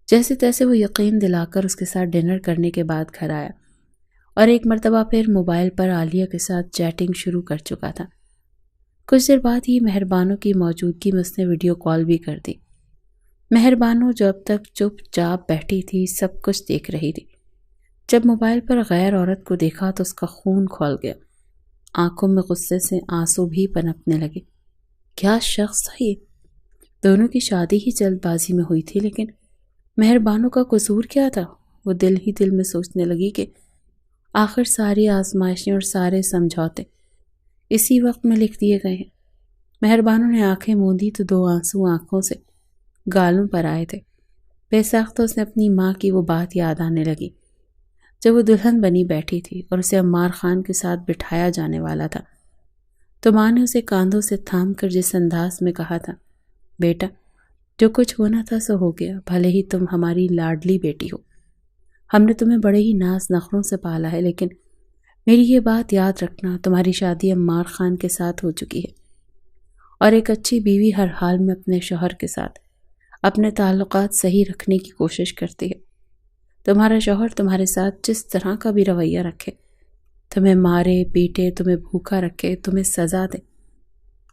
جیسے تیسے وہ یقین دلا کر اس کے ساتھ ڈنر کرنے کے بعد گھر آیا اور ایک مرتبہ پھر موبائل پر عالیہ کے ساتھ چیٹنگ شروع کر چکا تھا۔ کچھ دیر بعد ہی مہربانوں کی موجودگی میں اس نے ویڈیو کال بھی کر دی۔ مہربانوں جو اب تک چپ چاپ بیٹھی تھی سب کچھ دیکھ رہی تھی۔ جب موبائل پر غیر عورت کو دیکھا تو اس کا خون کھول گیا، آنکھوں میں غصے سے آنسو بھی پنپنے لگے۔ کیا شخص تھا یہ؟ دونوں کی شادی ہی جلد بازی میں ہوئی تھی، لیکن مہربانوں کا قصور کیا تھا؟ وہ دل ہی دل میں سوچنے لگی کہ آخر ساری آزمائشیں اور سارے سمجھوتے اسی وقت میں لکھ دیے گئے ہیں۔ مہربانوں نے آنکھیں موندی تو دو آنسو آنکھوں سے گالوں پر آئے تھے۔ بے ساختہ اس نے اپنی ماں کی وہ بات یاد آنے لگی جب وہ دلہن بنی بیٹھی تھی اور اسے عمار خان کے ساتھ بٹھایا جانے والا تھا، تو ماں نے اسے کاندھوں سے تھام کر جس انداز میں کہا تھا، بیٹا جو کچھ ہونا تھا سو ہو گیا، بھلے ہی تم ہماری لاڈلی بیٹی ہو، ہم نے تمہیں بڑے ہی ناز نخروں سے پالا ہے، لیکن میری یہ بات یاد رکھنا، تمہاری شادی عمار خان کے ساتھ ہو چکی ہے، اور ایک اچھی بیوی ہر حال میں اپنے شوہر کے ساتھ اپنے تعلقات صحیح رکھنے کی کوشش کرتی ہے۔ تمہارا شوہر تمہارے ساتھ جس طرح کا بھی رویہ رکھے، تمہیں مارے پیٹے، تمہیں بھوکا رکھے، تمہیں سزا دے،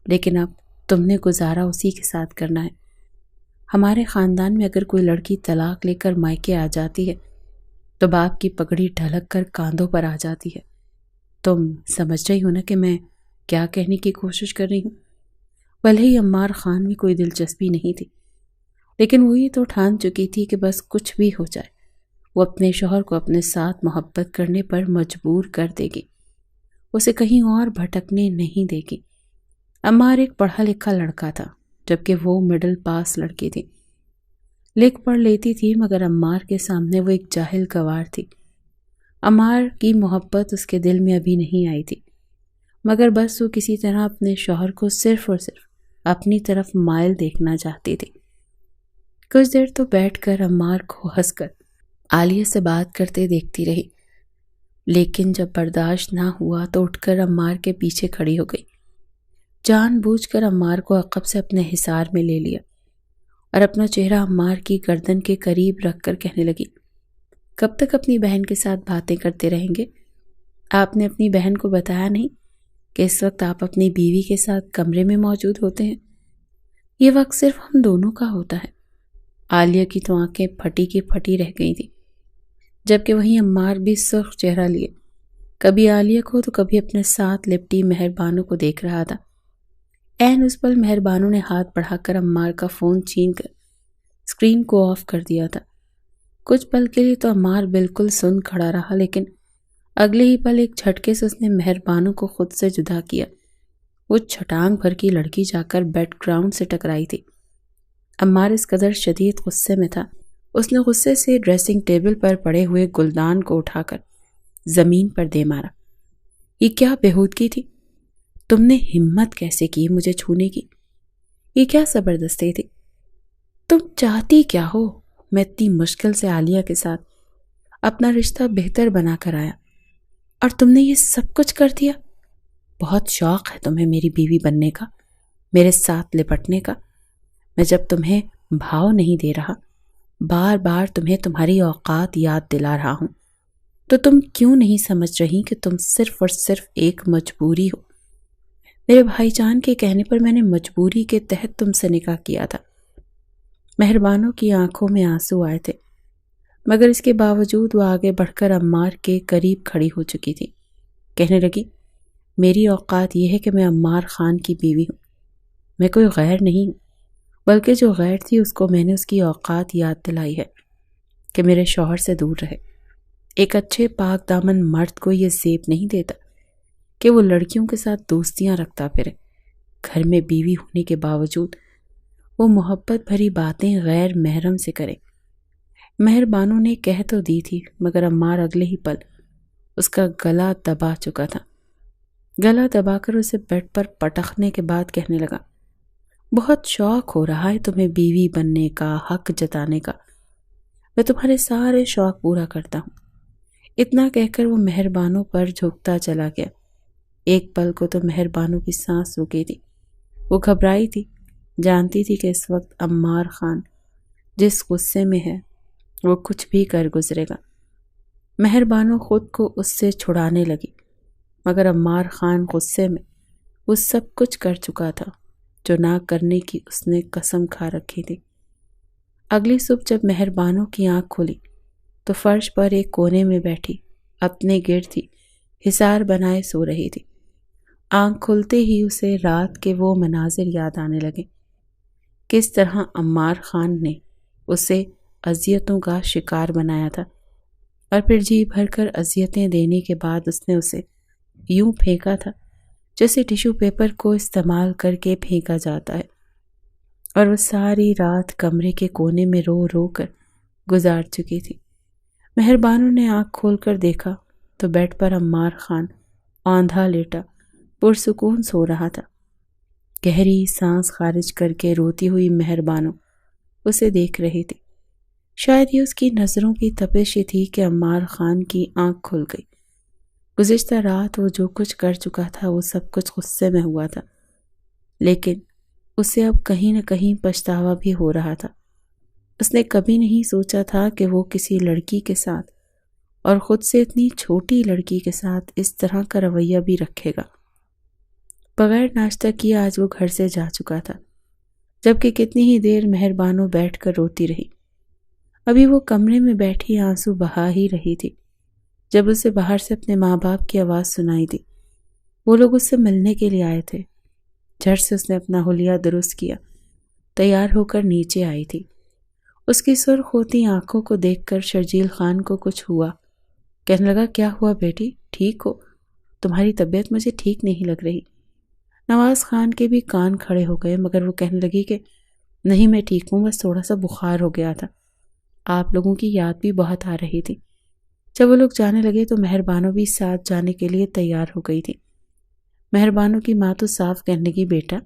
لیکن اب تم نے گزارا اسی کے ساتھ کرنا ہے۔ ہمارے خاندان میں اگر کوئی لڑکی طلاق لے کر مائکے آ جاتی ہے تو باپ کی پگڑی ڈھلک کر کاندھوں پر آ جاتی ہے۔ تم سمجھ رہی ہو نا کہ میں کیا کہنے کی کوشش کر رہی ہوں؟ بھلے ہی عمار خان میں کوئی دلچسپی نہیں تھی، لیکن وہ یہ تو ٹھان چکی تھی کہ بس کچھ بھی ہو جائے وہ اپنے شوہر کو اپنے ساتھ محبت کرنے پر مجبور کر دے گی، اسے کہیں اور بھٹکنے نہیں دے گی۔ عمار ایک پڑھا لکھا لڑکا تھا، جبکہ وہ مڈل پاس لڑکی تھی۔ لکھ پڑھ لیتی تھی، مگر عمار کے سامنے وہ ایک جاہل گوار تھی۔ عمار کی محبت اس کے دل میں ابھی نہیں آئی تھی، مگر بس وہ کسی طرح اپنے شوہر کو صرف اور صرف اپنی طرف مائل دیکھنا چاہتی تھی۔ کچھ دیر تو بیٹھ کر عمار کو ہنس کر عالیہ سے بات کرتے دیکھتی رہی، لیکن جب برداشت نہ ہوا تو اٹھ کر عمار کے پیچھے کھڑی ہو گئی، جان بوجھ کر عمار کو عقب سے اپنے حصار میں لے لیا اور اپنا چہرہ عمار کی گردن کے قریب رکھ کر کہنے لگی، کب تک اپنی بہن کے ساتھ باتیں کرتے رہیں گے؟ آپ نے اپنی بہن کو بتایا نہیں کہ اس وقت آپ اپنی بیوی کے ساتھ کمرے میں موجود ہوتے ہیں؟ یہ وقت صرف ہم دونوں کا ہوتا ہے۔ عالیہ کی تو آنکھیں پھٹی کی پھٹی رہ گئی تھی، جبکہ وہیں عمار بھی سرخ چہرہ لیے کبھی عالیہ کو تو کبھی اپنے ساتھ لپٹی مہربانوں کو دیکھ رہا تھا۔ عین اس پل مہربانوں نے ہاتھ بڑھا کر عمار کا فون چھین کر اسکرین کو آف کر دیا تھا۔ کچھ پل کے لیے تو عمار بالکل سن کھڑا رہا، لیکن اگلے ہی پل ایک جھٹکے سے اس نے مہربانوں کو خود سے جدا کیا۔ وہ چھٹانگ بھر کی لڑکی جا کر بیڈ گراؤنڈ سے ٹکرائی تھی۔ عمار اس قدر شدید غصے میں تھا، اس نے غصے سے ڈریسنگ ٹیبل پر پڑے ہوئے گلدان کو اٹھا کر زمین پر دے مارا۔ یہ کیا بےہودگی تھی؟ تم نے ہمت کیسے کی مجھے چھونے کی؟ یہ کیا زبردستی تھی؟ تم چاہتی کیا ہو؟ میں اتنی مشکل سے عالیہ کے ساتھ اپنا رشتہ بہتر بنا کر آیا اور تم نے یہ سب کچھ کر دیا۔ بہت شوق ہے تمہیں میری بیوی بننے کا، میرے ساتھ لپٹنے کا۔ میں جب تمہیں بھاؤ نہیں دے رہا، بار بار تمہیں تمہاری اوقات یاد دلا رہا ہوں، تو تم کیوں نہیں سمجھ رہی کہ تم صرف اور صرف ایک مجبوری ہو؟ میرے بھائی جان کے کہنے پر میں نے مجبوری کے تحت تم سے نکاح کیا تھا۔ مہربانوں کی آنکھوں میں آنسو آئے تھے، مگر اس کے باوجود وہ آگے بڑھ کر عمار کے قریب کھڑی ہو چکی تھی۔ کہنے لگی، میری اوقات یہ ہے کہ میں عمار خان کی بیوی ہوں، میں کوئی غیر نہیں ہوں، بلکہ جو غیر تھی اس کو میں نے اس کی اوقات یاد دلائی ہے کہ میرے شوہر سے دور رہے۔ ایک اچھے پاک دامن مرد کو یہ زیب نہیں دیتا کہ وہ لڑکیوں کے ساتھ دوستیاں رکھتا پھرے، گھر میں بیوی ہونے کے باوجود وہ محبت بھری باتیں غیر محرم سے کرے۔ مہربانوں نے کہہ تو دی تھی، مگر عمار اگلے ہی پل اس کا گلا دبا چکا تھا۔ گلا دبا کر اسے بیڈ پر پٹخنے کے بعد کہنے لگا، بہت شوق ہو رہا ہے تمہیں بیوی بننے کا، حق جتانے کا، میں تمہارے سارے شوق پورا کرتا ہوں۔ اتنا کہہ کر وہ مہربانوں پر جھکتا چلا گیا۔ ایک پل کو تو مہربانوں کی سانس رکی تھی، وہ گھبرائی تھی، جانتی تھی کہ اس وقت عمار خان جس غصے میں ہے وہ کچھ بھی کر گزرے گا۔ مہربانوں خود کو اس سے چھڑانے لگی، مگر عمار خان غصے میں وہ سب کچھ کر چکا تھا جو نہ کرنے کی اس نے قسم کھا رکھی تھی۔ اگلی صبح جب مہربانوں کی آنکھ کھلی تو فرش پر ایک کونے میں بیٹھی اپنے گرد ہی حصار بنائے سو رہی تھی۔ آنکھ کھلتے ہی اسے رات کے وہ مناظر یاد آنے لگے، کس طرح عمار خان نے اسے اذیتوں کا شکار بنایا تھا، اور پھر جی بھر کر اذیتیں دینے کے بعد اس نے اسے یوں پھینکا تھا جیسے ٹیشو پیپر کو استعمال کر کے پھینکا جاتا ہے، اور وہ ساری رات کمرے کے کونے میں رو رو کر گزار چکی تھی۔ مہربانوں نے آنکھ کھول کر دیکھا تو بیڈ پر عمار خان آندھا لیٹا پرسکون سو رہا تھا۔ گہری سانس خارج کر کے روتی ہوئی مہربانوں اسے دیکھ رہی تھی۔ شاید یہ اس کی نظروں کی تپش ہی تھی کہ عمار خان کی آنکھ کھل گئی۔ گزشتہ رات وہ جو کچھ کر چکا تھا وہ سب کچھ غصے میں ہوا تھا، لیکن اسے اب کہیں نہ کہیں پچھتاوا بھی ہو رہا تھا۔ اس نے کبھی نہیں سوچا تھا کہ وہ کسی لڑکی کے ساتھ، اور خود سے اتنی چھوٹی لڑکی کے ساتھ، اس طرح کا رویہ بھی رکھے گا۔ بغیر ناشتہ کیے آج وہ گھر سے جا چکا تھا، جبکہ کتنی ہی دیر مہربانوں بیٹھ کر روتی رہی۔ ابھی وہ کمرے میں بیٹھی آنسو بہا ہی رہی تھی جب اسے باہر سے اپنے ماں باپ کی آواز سنائی دی۔ وہ لوگ اس سے ملنے کے لیے آئے تھے۔ جھٹ سے اس نے اپنا حلیہ درست کیا، تیار ہو کر نیچے آئی تھی۔ اس کی سرخ ہوتی آنکھوں کو دیکھ کر شرجیل خان کو کچھ ہوا۔ کہنے لگا، کیا ہوا بیٹی، ٹھیک ہو؟ تمہاری طبیعت مجھے ٹھیک نہیں لگ رہی۔ نواز خان کے بھی کان کھڑے ہو گئے، مگر وہ کہنے لگی کہ نہیں، میں ٹھیک ہوں، بس تھوڑا سا بخار ہو گیا تھا۔ آپ لوگوں کی یاد بھی بہت آ رہی تھی۔ جب وہ لوگ جانے لگے تو مہربانوں بھی ساتھ جانے کے لیے تیار ہو گئی تھی۔ مہربانوں کی ماں تو صاف کہنے لگی، بیٹا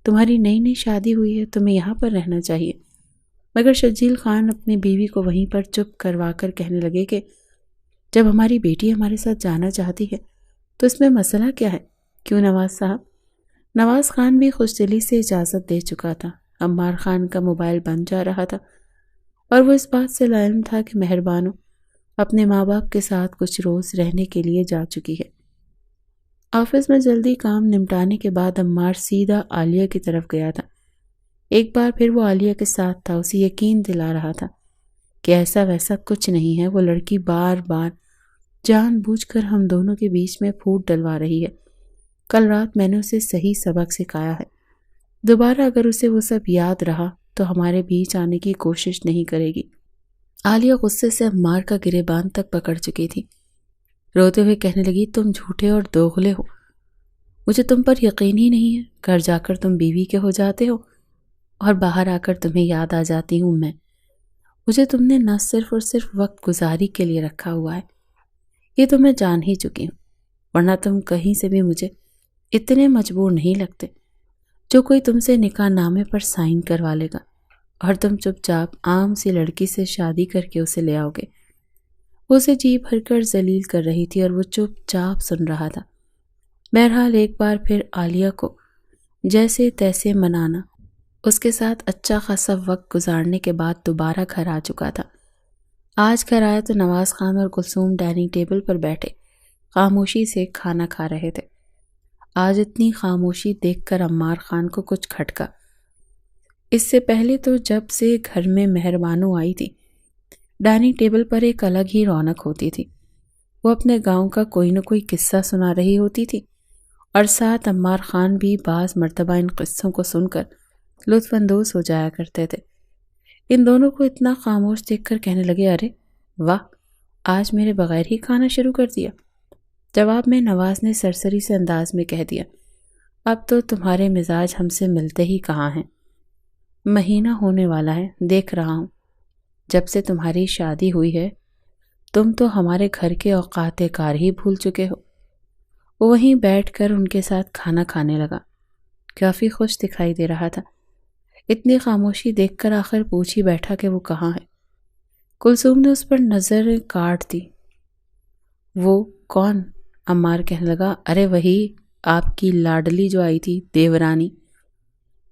تمہاری نئی نئی شادی ہوئی ہے، تمہیں یہاں پر رہنا چاہیے۔ مگر شرجیل خان اپنی بیوی کو وہیں پر چپ کروا کر کہنے لگے کہ جب ہماری بیٹی ہمارے ساتھ جانا چاہتی ہے تو اس میں مسئلہ کیا ہے؟ کیوں نواز صاحب؟ نواز خان بھی خوش دلی سے اجازت دے چکا تھا۔ عمار خان کا موبائل بند جا رہا تھا، اور وہ اس بات سے لاعلم تھا کہ مہربانوں اپنے ماں باپ کے ساتھ کچھ روز رہنے کے لیے جا چکی ہے۔ آفس میں جلدی کام نمٹانے کے بعد عمار سیدھا عالیہ کی طرف گیا تھا۔ ایک بار پھر وہ عالیہ کے ساتھ تھا، اسے یقین دلا رہا تھا کہ ایسا ویسا کچھ نہیں ہے۔ وہ لڑکی بار بار جان بوجھ کر ہم دونوں کے بیچ میں پھوٹ ڈلوا رہی ہے۔ کل رات میں نے اسے صحیح سبق سکھایا ہے، دوبارہ اگر اسے وہ سب یاد رہا تو ہمارے بیچ آنے کی کوشش نہیں کرے گی۔ عالیہ غصے سے عمار کا گریبان تک پکڑ چکی تھی، روتے ہوئے کہنے لگی، تم جھوٹے اور دوغلے ہو، مجھے تم پر یقین ہی نہیں ہے۔ گھر جا کر تم بیوی کے ہو جاتے ہو اور باہر آ کر تمہیں یاد آ جاتی ہوں میں۔ مجھے تم نے نہ صرف اور صرف وقت گزاری کے لیے رکھا ہوا ہے، یہ تو میں جان ہی چکی ہوں، ورنہ تم کہیں سے بھی مجھے اتنے مجبور نہیں لگتے جو کوئی تم سے نکاح نامے پر سائن کروا لے گا۔ اور تم چپ چاپ عام سی لڑکی سے شادی کر کے اسے لے آؤ گے۔ وہ اسے جی بھر کر ذلیل کر رہی تھی اور وہ چپ چاپ سن رہا تھا۔ بہرحال ایک بار پھر عالیہ کو جیسے تیسے منانا، اس کے ساتھ اچھا خاصا وقت گزارنے کے بعد دوبارہ گھر آ چکا تھا۔ آج گھر آیا تو نواز خان اور کلثوم ڈائننگ ٹیبل پر بیٹھے خاموشی سے کھانا کھا رہے تھے۔ آج اتنی خاموشی دیکھ کر عمار خان کو کچھ کھٹکا۔ اس سے پہلے تو جب سے گھر میں مہربانو آئی تھی، ڈائننگ ٹیبل پر ایک الگ ہی رونق ہوتی تھی۔ وہ اپنے گاؤں کا کوئی نہ کوئی قصہ سنا رہی ہوتی تھی اور ساتھ عمار خان بھی بعض مرتبہ ان قصوں کو سن کر لطف اندوز ہو جایا کرتے تھے۔ ان دونوں کو اتنا خاموش دیکھ کر کہنے لگے، ارے واہ، آج میرے بغیر ہی کھانا شروع کر دیا۔ جواب میں نواز نے سرسری سے انداز میں کہہ دیا، اب تو تمہارے مزاج ہم سے ملتے ہی کہاں ہیں۔ مہینہ ہونے والا ہے، دیکھ رہا ہوں۔ جب سے تمہاری شادی ہوئی ہے تم تو ہمارے گھر کے اوقات کار ہی بھول چکے ہو۔ وہ وہیں بیٹھ کر ان کے ساتھ کھانا کھانے لگا، کافی خوش دکھائی دے رہا تھا۔ اتنی خاموشی دیکھ کر آخر پوچھ ہی بیٹھا کہ وہ کہاں ہے۔ کلثوم نے اس پر نظر کاٹ دی۔ وہ کون؟ عمار کہنے لگا، ارے وہی آپ کی لاڈلی جو آئی تھی، دیورانی۔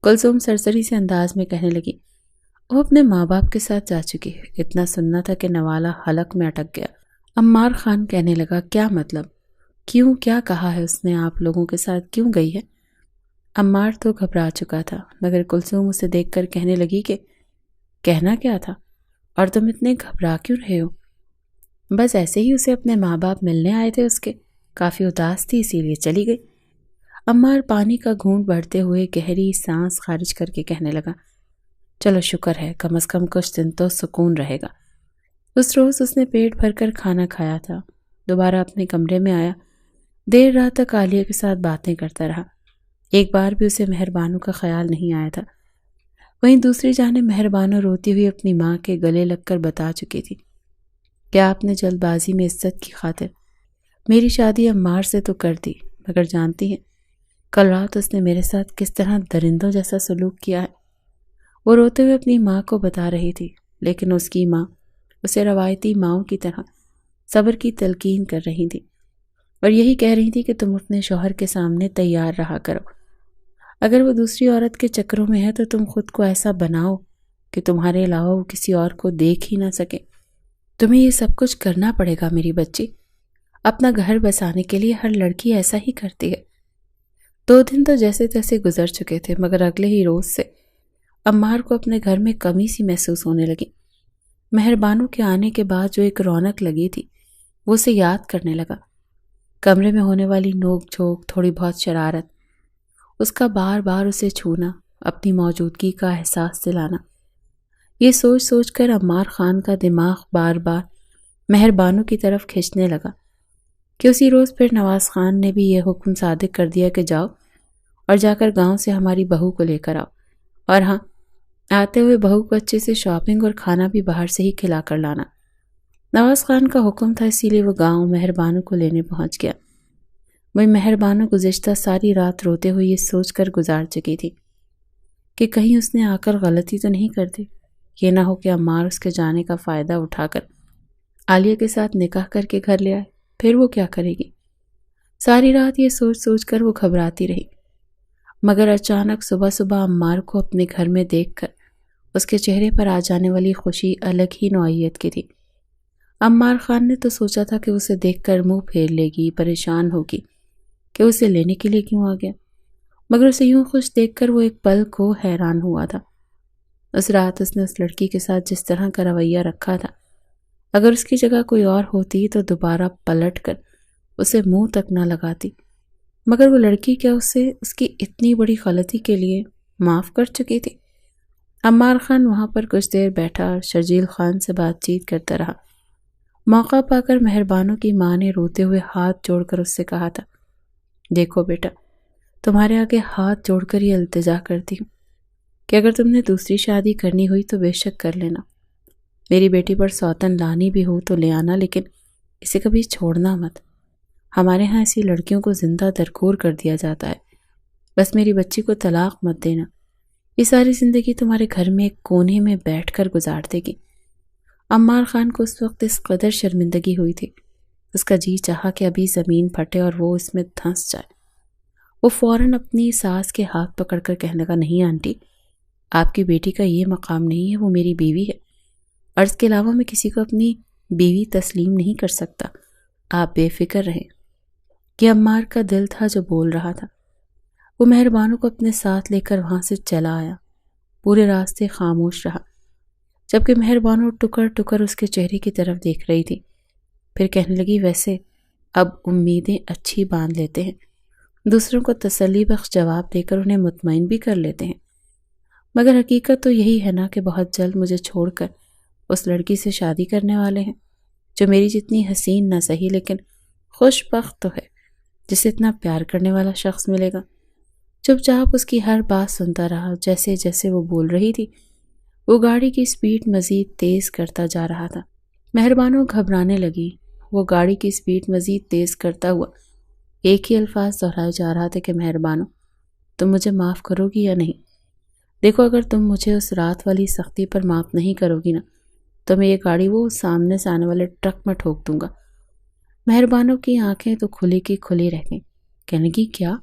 کلثوم سرسری سے انداز میں کہنے لگی، وہ اپنے ماں باپ کے ساتھ جا چکی ہے۔ اتنا سننا تھا کہ نوالا حلق میں اٹک گیا۔ عمار خان کہنے لگا، کیا مطلب؟ کیوں؟ کیا کہا ہے اس نے؟ آپ لوگوں کے ساتھ کیوں گئی ہے؟ عمار تو گھبرا چکا تھا، مگر کلثوم اسے دیکھ کر کہنے لگی کہ کہنا کیا تھا، اور تم اتنے گھبرا کیوں رہے ہو؟ بس ایسے ہی اسے اپنے ماں باپ ملنے آئے تھے، اس کے کافی اداس تھی اسی لیے چلی گئی۔ عمار پانی کا گھونٹ بھرتے ہوئے گہری سانس خارج کر کے کہنے لگا، چلو شکر ہے، کم از کم کچھ دن تو سکون رہے گا۔ اس روز اس نے پیٹ بھر کر کھانا کھایا تھا، دوبارہ اپنے کمرے میں آیا، دیر رات تک عالیہ کے ساتھ باتیں کرتا رہا۔ ایک بار بھی اسے مہربانو کا خیال نہیں آیا تھا۔ وہیں دوسری جانب مہربانو روتی ہوئی اپنی ماں کے گلے لگ کر بتا چکی تھی کہ آپ نے جلد بازی میں عزت کی خاطر میری شادی عمار سے تو کر دی، مگر جانتی ہیں کل رات اس نے میرے ساتھ کس طرح درندوں جیسا سلوک کیا ہے۔ وہ روتے ہوئے اپنی ماں کو بتا رہی تھی، لیکن اس کی ماں اسے روایتی ماؤں کی طرح صبر کی تلقین کر رہی تھی اور یہی کہہ رہی تھی کہ تم اپنے شوہر کے سامنے تیار رہا کرو۔ اگر وہ دوسری عورت کے چکروں میں ہے تو تم خود کو ایسا بناؤ کہ تمہارے علاوہ وہ کسی اور کو دیکھ ہی نہ سکے۔ تمہیں یہ سب کچھ کرنا پڑے گا میری بچی، اپنا گھر بسانے کے لیے ہر لڑکی ایسا ہی کرتی ہے۔ 2 دن تو جیسے تیسے گزر چکے تھے، مگر اگلے ہی روز سے عمار کو اپنے گھر میں کمی سی محسوس ہونے لگی۔ مہربانو کے آنے کے بعد جو ایک رونق لگی تھی وہ اسے یاد کرنے لگا۔ کمرے میں ہونے والی نوک جھوک، تھوڑی بہت شرارت، اس کا بار بار اسے چھونا، اپنی موجودگی کا احساس دلانا، یہ سوچ سوچ کر عمار خان کا دماغ بار بار مہربانو کی طرف کھینچنے لگا کہ اسی روز پھر نواز خان نے بھی یہ حکم صادق کر دیا کہ جاؤ اور جا کر گاؤں سے ہماری بہو کو لے کر آؤ، اور ہاں، آتے ہوئے بہو کو اچھے سے شاپنگ اور کھانا بھی باہر سے ہی کھلا کر لانا۔ نواز خان کا حکم تھا، اسی لیے وہ گاؤں مہربانو کو لینے پہنچ گیا۔ وہی مہربانو گزشتہ ساری رات روتے ہوئے یہ سوچ کر گزار چکی تھی کہ کہیں اس نے آ کر غلطی تو نہیں کر دی، یہ نہ ہو کہ عمار اس کے جانے کا فائدہ اٹھا کر عالیہ کے ساتھ نکاح کر کے گھر لے آئے، پھر وہ کیا کرے گی۔ ساری رات یہ سوچ سوچ کر وہ گھبراتی رہی، مگر اچانک صبح صبح عمار کو اپنے گھر میں دیکھ کر اس کے چہرے پر آ جانے والی خوشی الگ ہی نوعیت کی تھی۔ عمار خان نے تو سوچا تھا کہ اسے دیکھ کر منہ پھیر لے گی، پریشان ہوگی کہ اسے لینے کے لیے کیوں آ گیا، مگر اسے یوں خوش دیکھ کر وہ ایک پل کو حیران ہوا تھا۔ اس رات اس نے اس لڑکی کے ساتھ جس طرح کا رویہ رکھا تھا، اگر اس کی جگہ کوئی اور ہوتی تو دوبارہ پلٹ کر اسے منہ تک نہ لگاتی، مگر وہ لڑکی کیا اسے اس کی اتنی بڑی غلطی کے لیے معاف کر چکی تھی۔ عمار خان وہاں پر کچھ دیر بیٹھا اور شرجیل خان سے بات چیت کرتا رہا۔ موقع پا کر مہربانو کی ماں نے روتے ہوئے ہاتھ جوڑ کر اس سے کہا تھا، دیکھو بیٹا، تمہارے آگے ہاتھ جوڑ کر یہ التجا کرتی ہوں کہ اگر تم نے دوسری شادی کرنی ہوئی تو بے شک کر لینا، میری بیٹی پر سوتن لانی بھی ہو تو لے آنا، لیکن اسے کبھی چھوڑنا مت۔ ہمارے ہاں ایسی لڑکیوں کو زندہ درگور کر دیا جاتا ہے، بس میری بچی کو طلاق مت دینا، یہ ساری زندگی تمہارے گھر میں ایک کونے میں بیٹھ کر گزار دے گی۔ عمار خان کو اس وقت اس قدر شرمندگی ہوئی تھی، اس کا جی چاہا کہ ابھی زمین پھٹے اور وہ اس میں دھنس جائے۔ وہ فوراً اپنی ساس کے ہاتھ پکڑ کر کہنے لگا، نہیں آنٹی، آپ کی بیٹی کا یہ مقام نہیں ہے، وہ میری بیوی ہے، اور اس کے علاوہ میں کسی کو اپنی بیوی تسلیم نہیں کر سکتا، آپ بے فکر رہیں۔ یہ عمار کا دل تھا جو بول رہا تھا۔ وہ مہربانوں کو اپنے ساتھ لے کر وہاں سے چلا آیا، پورے راستے خاموش رہا، جبکہ مہربانوں ٹکر ٹکر اس کے چہرے کی طرف دیکھ رہی تھی۔ پھر کہنے لگی، ویسے اب امیدیں اچھی باندھ لیتے ہیں، دوسروں کو تسلی بخش جواب دے کر انہیں مطمئن بھی کر لیتے ہیں، مگر حقیقت تو یہی ہے نا کہ بہت جلد مجھے چھوڑ کر اس لڑکی سے شادی کرنے والے ہیں جو میری جتنی حسین نہ صحیح لیکن خوش بخت تو ہے، جسے اتنا پیار کرنے والا شخص ملے گا۔ چپ چاپ اس کی ہر بات سنتا رہا۔ جیسے جیسے وہ بول رہی تھی وہ گاڑی کی سپیڈ مزید تیز کرتا جا رہا تھا۔ مہربانوں گھبرانے لگی۔ وہ گاڑی کی سپیڈ مزید تیز کرتا ہوا ایک ہی الفاظ دہرائے جا رہا تھا کہ مہربانوں، تم مجھے معاف کرو گی یا نہیں؟ دیکھو، اگر تم مجھے اس رات والی سختی پر معاف نہیں کرو گی نا تو میں یہ گاڑی وہ سامنے سے آنے والے ٹرک میں ٹھوک دوں گا۔ مہربانوں کی آنکھیں تو کھلی کی کھلی رہ گئیں۔ کہنے کی، کیا؟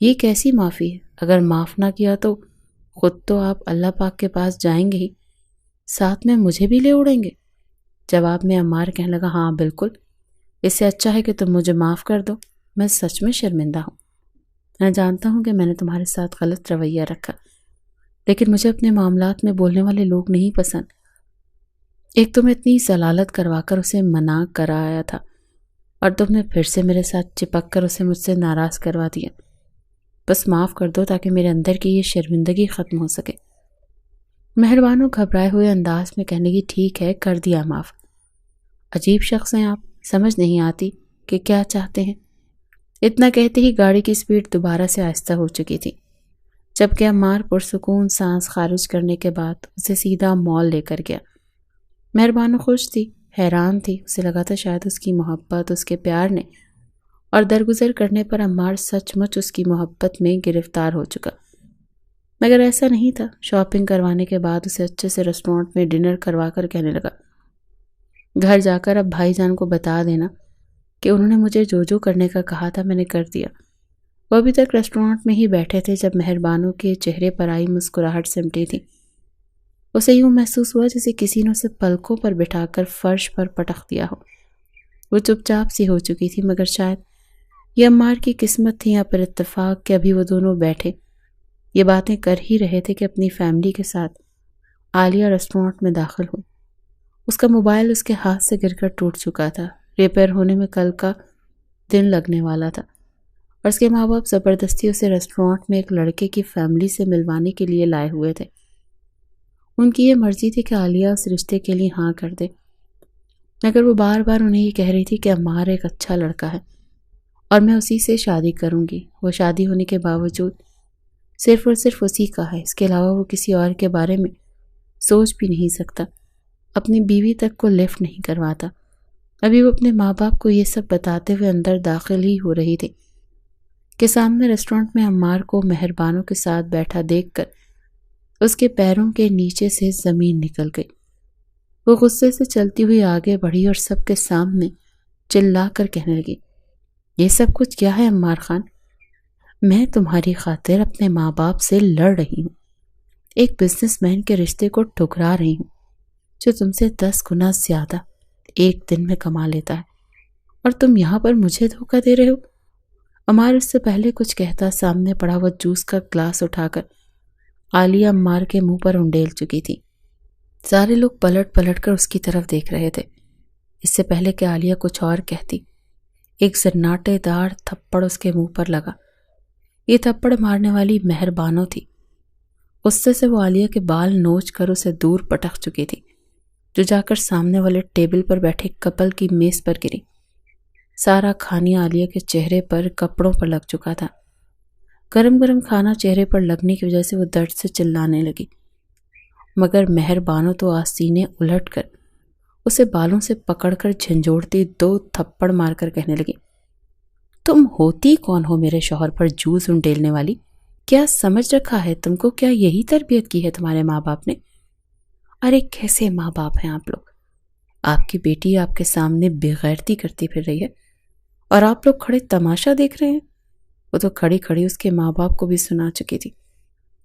یہ کیسی معافی ہے؟ اگر معاف نہ کیا تو خود تو آپ اللہ پاک کے پاس جائیں گے ہی، ساتھ میں مجھے بھی لے اڑیں گے۔ جواب میں عمار کہنے لگا، ہاں بالکل، اس سے اچھا ہے کہ تم مجھے معاف کر دو، میں سچ میں شرمندہ ہوں۔ میں جانتا ہوں کہ میں نے تمہارے ساتھ غلط رویہ رکھا، لیکن مجھے اپنے معاملات میں بولنے والے لوگ نہیں پسند۔ ایک تمہیں اتنی ضلالت کروا کر اسے منع کرایا تھا، اور تم نے پھر سے میرے ساتھ چپک کر اسے مجھ سے ناراض کروا دیا۔ بس معاف کر دو تاکہ میرے اندر کی یہ شرمندگی ختم ہو سکے۔ مہربانوں گھبرائے ہوئے انداز میں کہنے کی، ٹھیک ہے، کر دیا معاف۔ عجیب شخص ہیں آپ، سمجھ نہیں آتی کہ کیا چاہتے ہیں۔ اتنا کہتے ہی گاڑی کی سپیڈ دوبارہ سے آہستہ ہو چکی تھی، جبکہ عمار پرسکون سانس خارج کرنے کے بعد اسے سیدھا مال لے کر گیا۔ مہربانوں خوش تھی، حیران تھی، اسے لگا تھا شاید اس کی محبت، اس کے پیار نے، اور درگزر کرنے پر عمار سچ مچ اس کی محبت میں گرفتار ہو چکا، مگر ایسا نہیں تھا۔ شاپنگ کروانے کے بعد اسے اچھے سے ریسٹورنٹ میں ڈنر کروا کر کہنے لگا، گھر جا کر اب بھائی جان کو بتا دینا کہ انہوں نے مجھے جو کرنے کا کہا تھا میں نے کر دیا۔ وہ ابھی تک ریسٹورنٹ میں ہی بیٹھے تھے جب مہربانوں کے چہرے پر آئی مسکراہٹ سمٹی تھی۔ اسے یوں محسوس ہوا جیسے کسی نے اسے پلکوں پر بٹھا کر فرش پر پٹخ دیا ہو۔ وہ چپ چاپ سی ہو چکی تھی، مگر شاید یہ عمار کی قسمت تھی یا پر اتفاق کہ ابھی وہ دونوں بیٹھے یہ باتیں کر ہی رہے تھے کہ اپنی فیملی کے ساتھ عالیہ ریسٹورنٹ میں داخل ہوئی۔ اس کا موبائل اس کے ہاتھ سے گر کر ٹوٹ چکا تھا، ریپیئر ہونے میں کل کا دن لگنے والا تھا، اور اس کے ماں باپ زبردستی اسے ریسٹورنٹ میں ایک لڑکے کی فیملی سے ملوانے کے لیے لائے ہوئے تھے۔ ان کی یہ مرضی تھی کہ عالیہ اس رشتے کے لیے ہاں کر دے، مگر وہ بار بار انہیں یہ کہہ رہی تھی کہ عمار ایک اچھا لڑکا ہے اور میں اسی سے شادی کروں گی۔ وہ شادی ہونے کے باوجود صرف اور صرف اسی کا ہے، اس کے علاوہ وہ کسی اور کے بارے میں سوچ بھی نہیں سکتا، اپنی بیوی تک کو لفٹ نہیں کرواتا۔ ابھی وہ اپنے ماں باپ کو یہ سب بتاتے ہوئے اندر داخل ہی ہو رہی تھی کہ سامنے ریسٹورنٹ میں عمار کو مہربانوں کے ساتھ بیٹھا دیکھ کر اس کے پیروں کے نیچے سے زمین نکل گئی۔ وہ غصے سے چلتی ہوئی آگے بڑھی اور سب کے سامنے چلا کر کہنے لگی، یہ سب کچھ کیا ہے عمار خان؟ میں تمہاری خاطر اپنے ماں باپ سے لڑ رہی ہوں، ایک بزنس مین کے رشتے کو ٹھکرا رہی ہوں جو تم سے 10 گنا زیادہ ایک دن میں کما لیتا ہے، اور تم یہاں پر مجھے دھوکہ دے رہے ہو۔ عمار اس سے پہلے کچھ کہتا سامنے پڑا ہوا جوس کا گلاس اٹھا کر عالیہ عمار کے منہ پر انڈیل چکی تھی۔ سارے لوگ پلٹ پلٹ کر اس کی طرف دیکھ رہے تھے۔ اس سے پہلے کہ عالیہ کچھ اور کہتی، ایک سناٹے دار تھپڑ اس کے منہ پر لگا۔ یہ تھپڑ مارنے والی مہربانوں تھی۔ غصے سے وہ عالیہ کے بال نوچ کر اسے دور پٹک چکی تھی، جو جا کر سامنے والے ٹیبل پر بیٹھے کپل کی میز پر گری۔ سارا کھانا عالیہ کے چہرے پر کپڑوں پر لگ چکا تھا۔ گرم گرم کھانا چہرے پر لگنے کی وجہ سے وہ درد سے چلانے لگی، مگر مہربانوں تو آستینے الٹ کر اسے بالوں سے پکڑ کر جھنجھوڑتی 2 تھپڑ مار کر کہنے لگی، تم ہوتی کون ہو میرے شوہر پر جوس انڈیلنے والی؟ کیا سمجھ رکھا ہے تم کو؟ کیا یہی تربیت کی ہے تمہارے ماں باپ نے؟ ارے کیسے ماں باپ ہیں آپ لوگ؟ آپ کی بیٹی آپ کے سامنے بے غیرتی کرتی پھر رہی ہے اور آپ لوگ کھڑے تماشا دیکھ رہے ہیں۔ وہ تو کھڑی کھڑی اس کے ماں باپ کو بھی سنا چکی تھی۔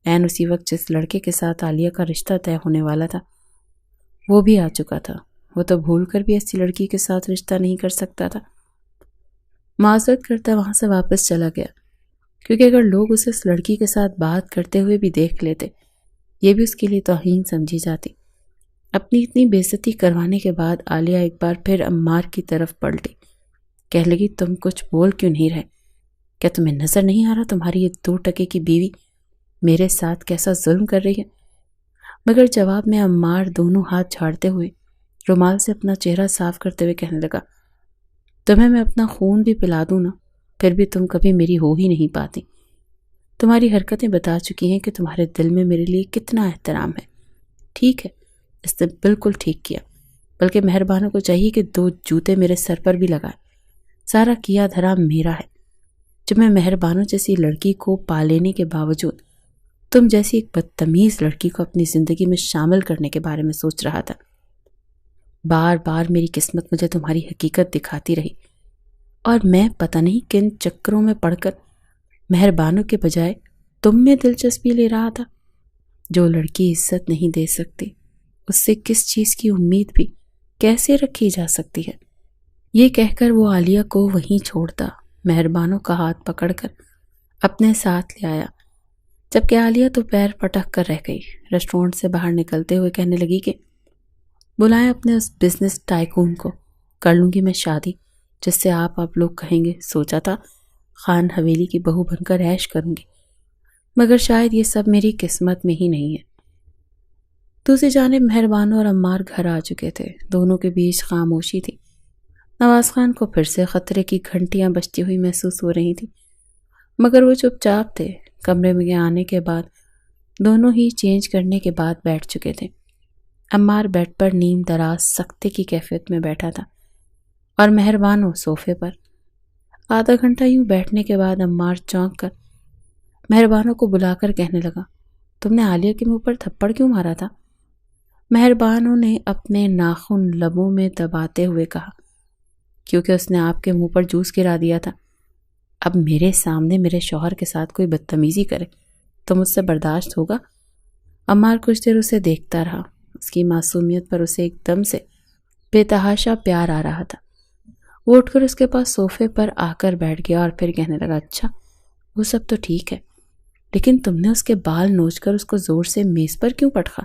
عین اسی وقت جس لڑکے کے ساتھ عالیہ کا رشتہ طے ہونے والا تھا وہ بھی آ چکا تھا۔ وہ تو بھول کر بھی ایسی لڑکی کے ساتھ رشتہ نہیں کر سکتا تھا۔ معذرت کرتا وہاں سے واپس چلا گیا، کیونکہ اگر لوگ اسے اس لڑکی کے ساتھ بات کرتے ہوئے بھی دیکھ لیتے یہ بھی اس کے لیے توہین سمجھی جاتی۔ اپنی اتنی بے عزتی کروانے کے بعد عالیہ ایک بار پھر عمار کی طرف پلٹی، کہہ لگی تم کچھ بول کیوں نہیں رہے؟ کیا تمہیں نظر نہیں آ رہا تمہاری یہ 2 ٹکے کی بیوی میرے ساتھ کیسا ظلم کر رہی ہے؟ مگر جواب میں عمار دونوں ہاتھ جھاڑتے ہوئے رومال سے اپنا چہرہ صاف کرتے ہوئے کہنے لگا، تمہیں میں اپنا خون بھی پلا دوں نا پھر بھی تم کبھی میری ہو ہی نہیں پاتی۔ تمہاری حرکتیں بتا چکی ہیں کہ تمہارے دل میں میرے لیے کتنا احترام ہے۔ ٹھیک ہے، اس نے بالکل ٹھیک کیا، بلکہ مہربانوں کو چاہیے کہ 2 جوتے میرے سر پر بھی لگائے۔ سارا کیا دھرا میرا ہے۔ جب میں مہربانوں جیسی لڑکی کو پا لینے کے باوجود تم جیسی ایک بدتمیز لڑکی کو اپنی زندگی میں شامل کرنے کے بارے میں سوچ رہا تھا، بار بار میری قسمت مجھے تمہاری حقیقت دکھاتی رہی اور میں پتہ نہیں کن چکروں میں پڑھ کر مہربانوں کے بجائے تم میں دلچسپی لے رہا تھا۔ جو لڑکی عزت نہیں دے سکتی اس سے کس چیز کی امید بھی کیسے رکھی جا سکتی ہے؟ یہ کہہ کر وہ عالیہ کو وہیں چھوڑتا مہربانوں کا ہاتھ پکڑ کر اپنے ساتھ لے آیا، جبکہ عالیہ تو پیر پٹک کر رہ گئی۔ ریسٹورنٹ سے باہر نکلتے ہوئے کہنے لگی کہ بلائیں اپنے اس بزنس ٹائکون کو، کر لوں گی میں شادی جس سے آپ لوگ کہیں گے سوچا تھا خان حویلی کی بہو بن کر عیش کروں گی، مگر شاید یہ سب میری قسمت میں ہی نہیں ہے۔ دوسری جانب مہربانوں اور عمار گھر آ چکے تھے۔ دونوں کے بیچ خاموشی تھی۔ نواز خان کو پھر سے خطرے کی گھنٹیاں بجتی ہوئی محسوس ہو رہی تھیں، مگر وہ چپ چاپ تھے۔ کمرے میں آنے کے بعد دونوں ہی چینج کرنے کے بعد بیٹھ چکے تھے۔ عمار بیڈ پر نیم دراز سکتے کی کیفیت میں بیٹھا تھا اور مہربانوں صوفے پر۔ آدھا گھنٹہ یوں بیٹھنے کے بعد عمار چونک کر مہربانوں کو بلا کر کہنے لگا، تم نے عالیہ کے منہ پر تھپڑ کیوں مارا تھا؟ مہربانوں نے اپنے ناخن لبوں میں دباتے ہوئے کہا، کیونکہ اس نے آپ کے منہ پر جوس گرا دیا تھا۔ اب میرے سامنے میرے شوہر کے ساتھ کوئی بدتمیزی کرے تو مجھ سے برداشت ہوگا؟ عمار کچھ دیر اسے دیکھتا رہا۔ اس کی معصومیت پر اسے ایک دم سے بے تحاشا پیار آ رہا تھا۔ وہ اٹھ کر اس کے پاس صوفے پر آ کر بیٹھ گیا اور پھر کہنے لگا، اچھا وہ سب تو ٹھیک ہے، لیکن تم نے اس کے بال نوچ کر اس کو زور سے میز پر کیوں پٹخا؟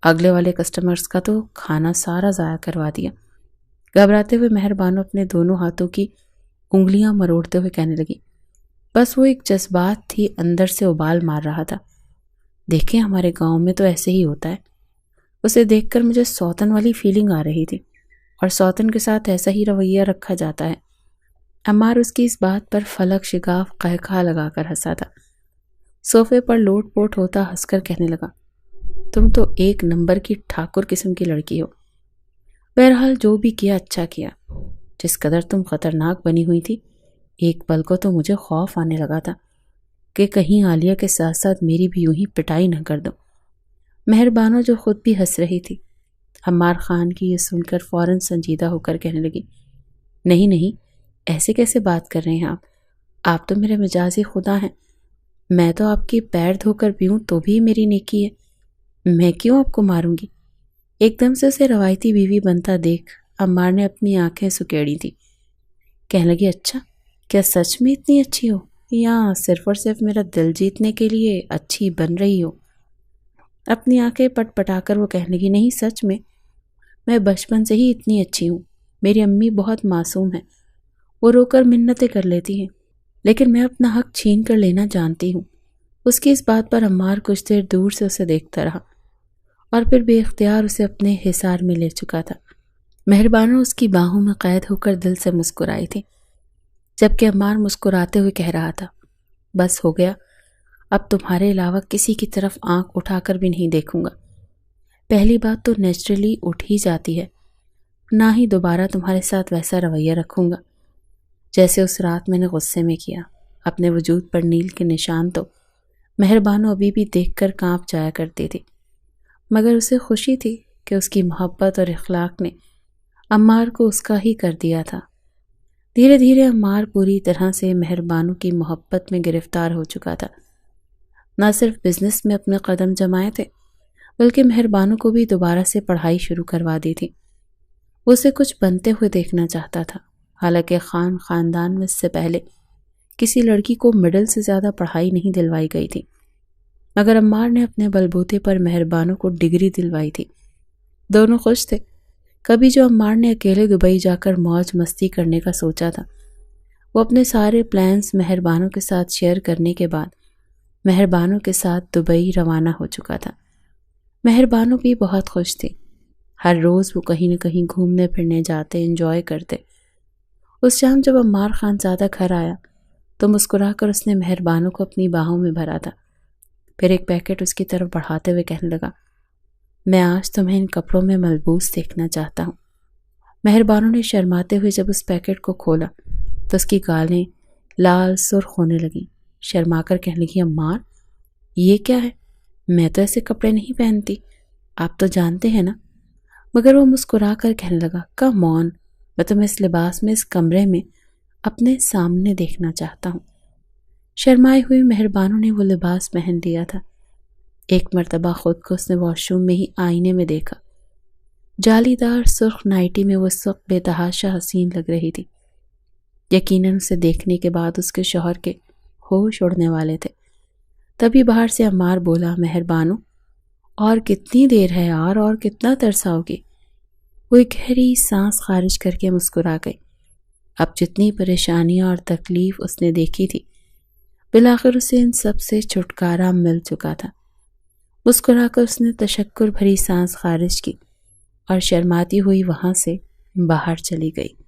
اگلے والے کسٹمرز کا تو کھانا سارا ضائع کروا دیا۔ گھبراتے ہوئے مہربانوں اپنے دونوں ہاتھوں کی انگلیاں مروڑتے ہوئے کہنے لگی، بس وہ ایک جذبات تھی، اندر سے ابال مار رہا تھا۔ دیکھیں ہمارے گاؤں میں تو ایسے ہی ہوتا ہے۔ اسے دیکھ کر مجھے سوتن والی فیلنگ آ رہی تھی، اور سوتن کے ساتھ ایسا ہی رویہ رکھا جاتا ہے۔ عمار اس کی اس بات پر فلک شگاف قہقہا لگا کر ہنسا تھا۔ صوفے پر لوٹ پوٹ ہوتا ہنس کر کہنے لگا، تم تو 1 نمبر کی ٹھاکر قسم کی لڑکی ہو۔ بہرحال جو بھی کیا اچھا کیا۔ جس قدر تم خطرناک بنی ہوئی تھی، ایک پل کو تو مجھے خوف آنے لگا تھا کہ کہیں عالیہ کے ساتھ ساتھ میری بھی یوں ہی پٹائی نہ کر دو۔ مہربانوں جو خود بھی ہنس رہی تھی، عمار خان کی یہ سن کر فوراً سنجیدہ ہو کر کہنے لگی، نہیں نہیں، ایسے کیسے بات کر رہے ہیں آپ تو میرے مجازی خدا ہیں۔ میں تو آپ کی پیر دھو کر پیوں تو بھی میری نیکی ہے، میں کیوں آپ کو ماروں گی؟ ایک دم سے اسے روایتی بیوی بنتا دیکھ عمار نے اپنی آنکھیں سکیڑی تھی۔ کہنے لگی، اچھا کیا سچ میں اتنی اچھی ہو یا صرف اور صرف میرا دل جیتنے کے لیے اچھی بن رہی ہو؟ اپنی آنکھیں پٹ پٹا کر وہ کہنے لگی، نہیں سچ میں بچپن سے ہی اتنی اچھی ہوں۔ میری امی بہت معصوم ہیں، وہ رو کر منتیں کر لیتی ہیں، لیکن میں اپنا حق چھین کر لینا جانتی ہوں۔ اس کی اس بات پر عمار کچھ دیر دور سے اسے دیکھتا رہا اور پھر بے اختیار اسے اپنے حصار میں لے چکا تھا۔ مہربانوں اس کی باہوں میں قید ہو کر دل سے مسکرائی تھی، جبکہ عمار مسکراتے ہوئے کہہ رہا تھا، بس ہو گیا، اب تمہارے علاوہ کسی کی طرف آنکھ اٹھا کر بھی نہیں دیکھوں گا۔ پہلی بات تو نیچرلی اٹھ ہی جاتی ہے، نہ ہی دوبارہ تمہارے ساتھ ویسا رویہ رکھوں گا، جیسے اس رات میں نے غصے میں کیا۔ اپنے وجود پر نیل کے نشان تو مہر بانو ابھی بھی دیکھ کر کانپ جایا کرتی تھی، مگر اسے خوشی تھی کہ اس کی محبت اور اخلاق نے عمار کو اس کا ہی کر دیا تھا۔ دھیرے دھیرے عمار پوری طرح سے مہر بانو کی محبت میں گرفتار ہو چکا تھا۔ نہ صرف بزنس میں اپنے قدم جمائے تھے، بلکہ مہر بانو کو بھی دوبارہ سے پڑھائی شروع کروا دی تھی۔ وہ اسے کچھ بنتے ہوئے دیکھنا چاہتا تھا، حالانکہ خاندان میں اس سے پہلے کسی لڑکی کو مڈل سے زیادہ پڑھائی نہیں دلوائی گئی تھی، مگر عمار نے اپنے بلبوتے پر مہر بانو کو ڈگری دلوائی تھی۔ دونوں خوش تھے۔ کبھی جو عمار نے اکیلے دبئی جا کر موج مستی کرنے کا سوچا تھا، وہ اپنے سارے پلانز مہر بانو کے ساتھ شیئر کرنے کے بعد مہر بانو کے ساتھ دبئی روانہ ہو چکا تھا۔ مہر بانو بھی بہت خوش تھی۔ ہر روز وہ کہیں نہ کہیں گھومنے پھرنے جاتے، انجوائے کرتے۔ اس شام جب عمار خان زادہ گھر آیا تو مسکرا کر اس نے مہر بانو کو اپنی باہوں میں بھرا تھا، پھر ایک پیکٹ اس کی طرف بڑھاتے ہوئے کہنے لگا، میں آج تمہیں ان کپڑوں میں ملبوس دیکھنا چاہتا ہوں۔ مہر بانو نے شرماتے ہوئے جب اس پیکٹ کو کھولا تو اس کی گالیں لال سرخ ہونے لگیں۔ شرما کر کہنے لگی، عمار یہ کیا ہے؟ میں تو ایسے کپڑے نہیں پہنتی، آپ تو جانتے ہیں نا۔ مگر وہ مسکرا کر کہنے لگا، کم آن، میں تمہیں اس لباس میں اس کمرے میں اپنے سامنے دیکھنا چاہتا ہوں۔ شرمائے ہوئی مہر بانو نے وہ لباس پہن لیا تھا۔ ایک مرتبہ خود کو اس نے واش روم میں ہی آئینے میں دیکھا۔ جالی دار سرخ نائٹی میں وہ اس وقت بے تحاشا حسین لگ رہی تھی۔ یقیناً اسے دیکھنے کے بعد اس کے شوہر کے ہوش اڑنے والے تھے۔ تبھی باہر سے عمار بولا، مہر بانو اور کتنی دیر ہے یار، اور کتنا ترساؤ گی؟ وہ ایک گہری سانس خارج کر کے مسکرا گئی۔ اب جتنی پریشانیاں اور تکلیف اس نے دیکھی تھی، بالآخر اسے ان سب سے چھٹکارا مل چکا تھا۔ مسکرا کر اس نے تشکر بھری سانس خارج کی اور شرماتی ہوئی وہاں سے باہر چلی گئی۔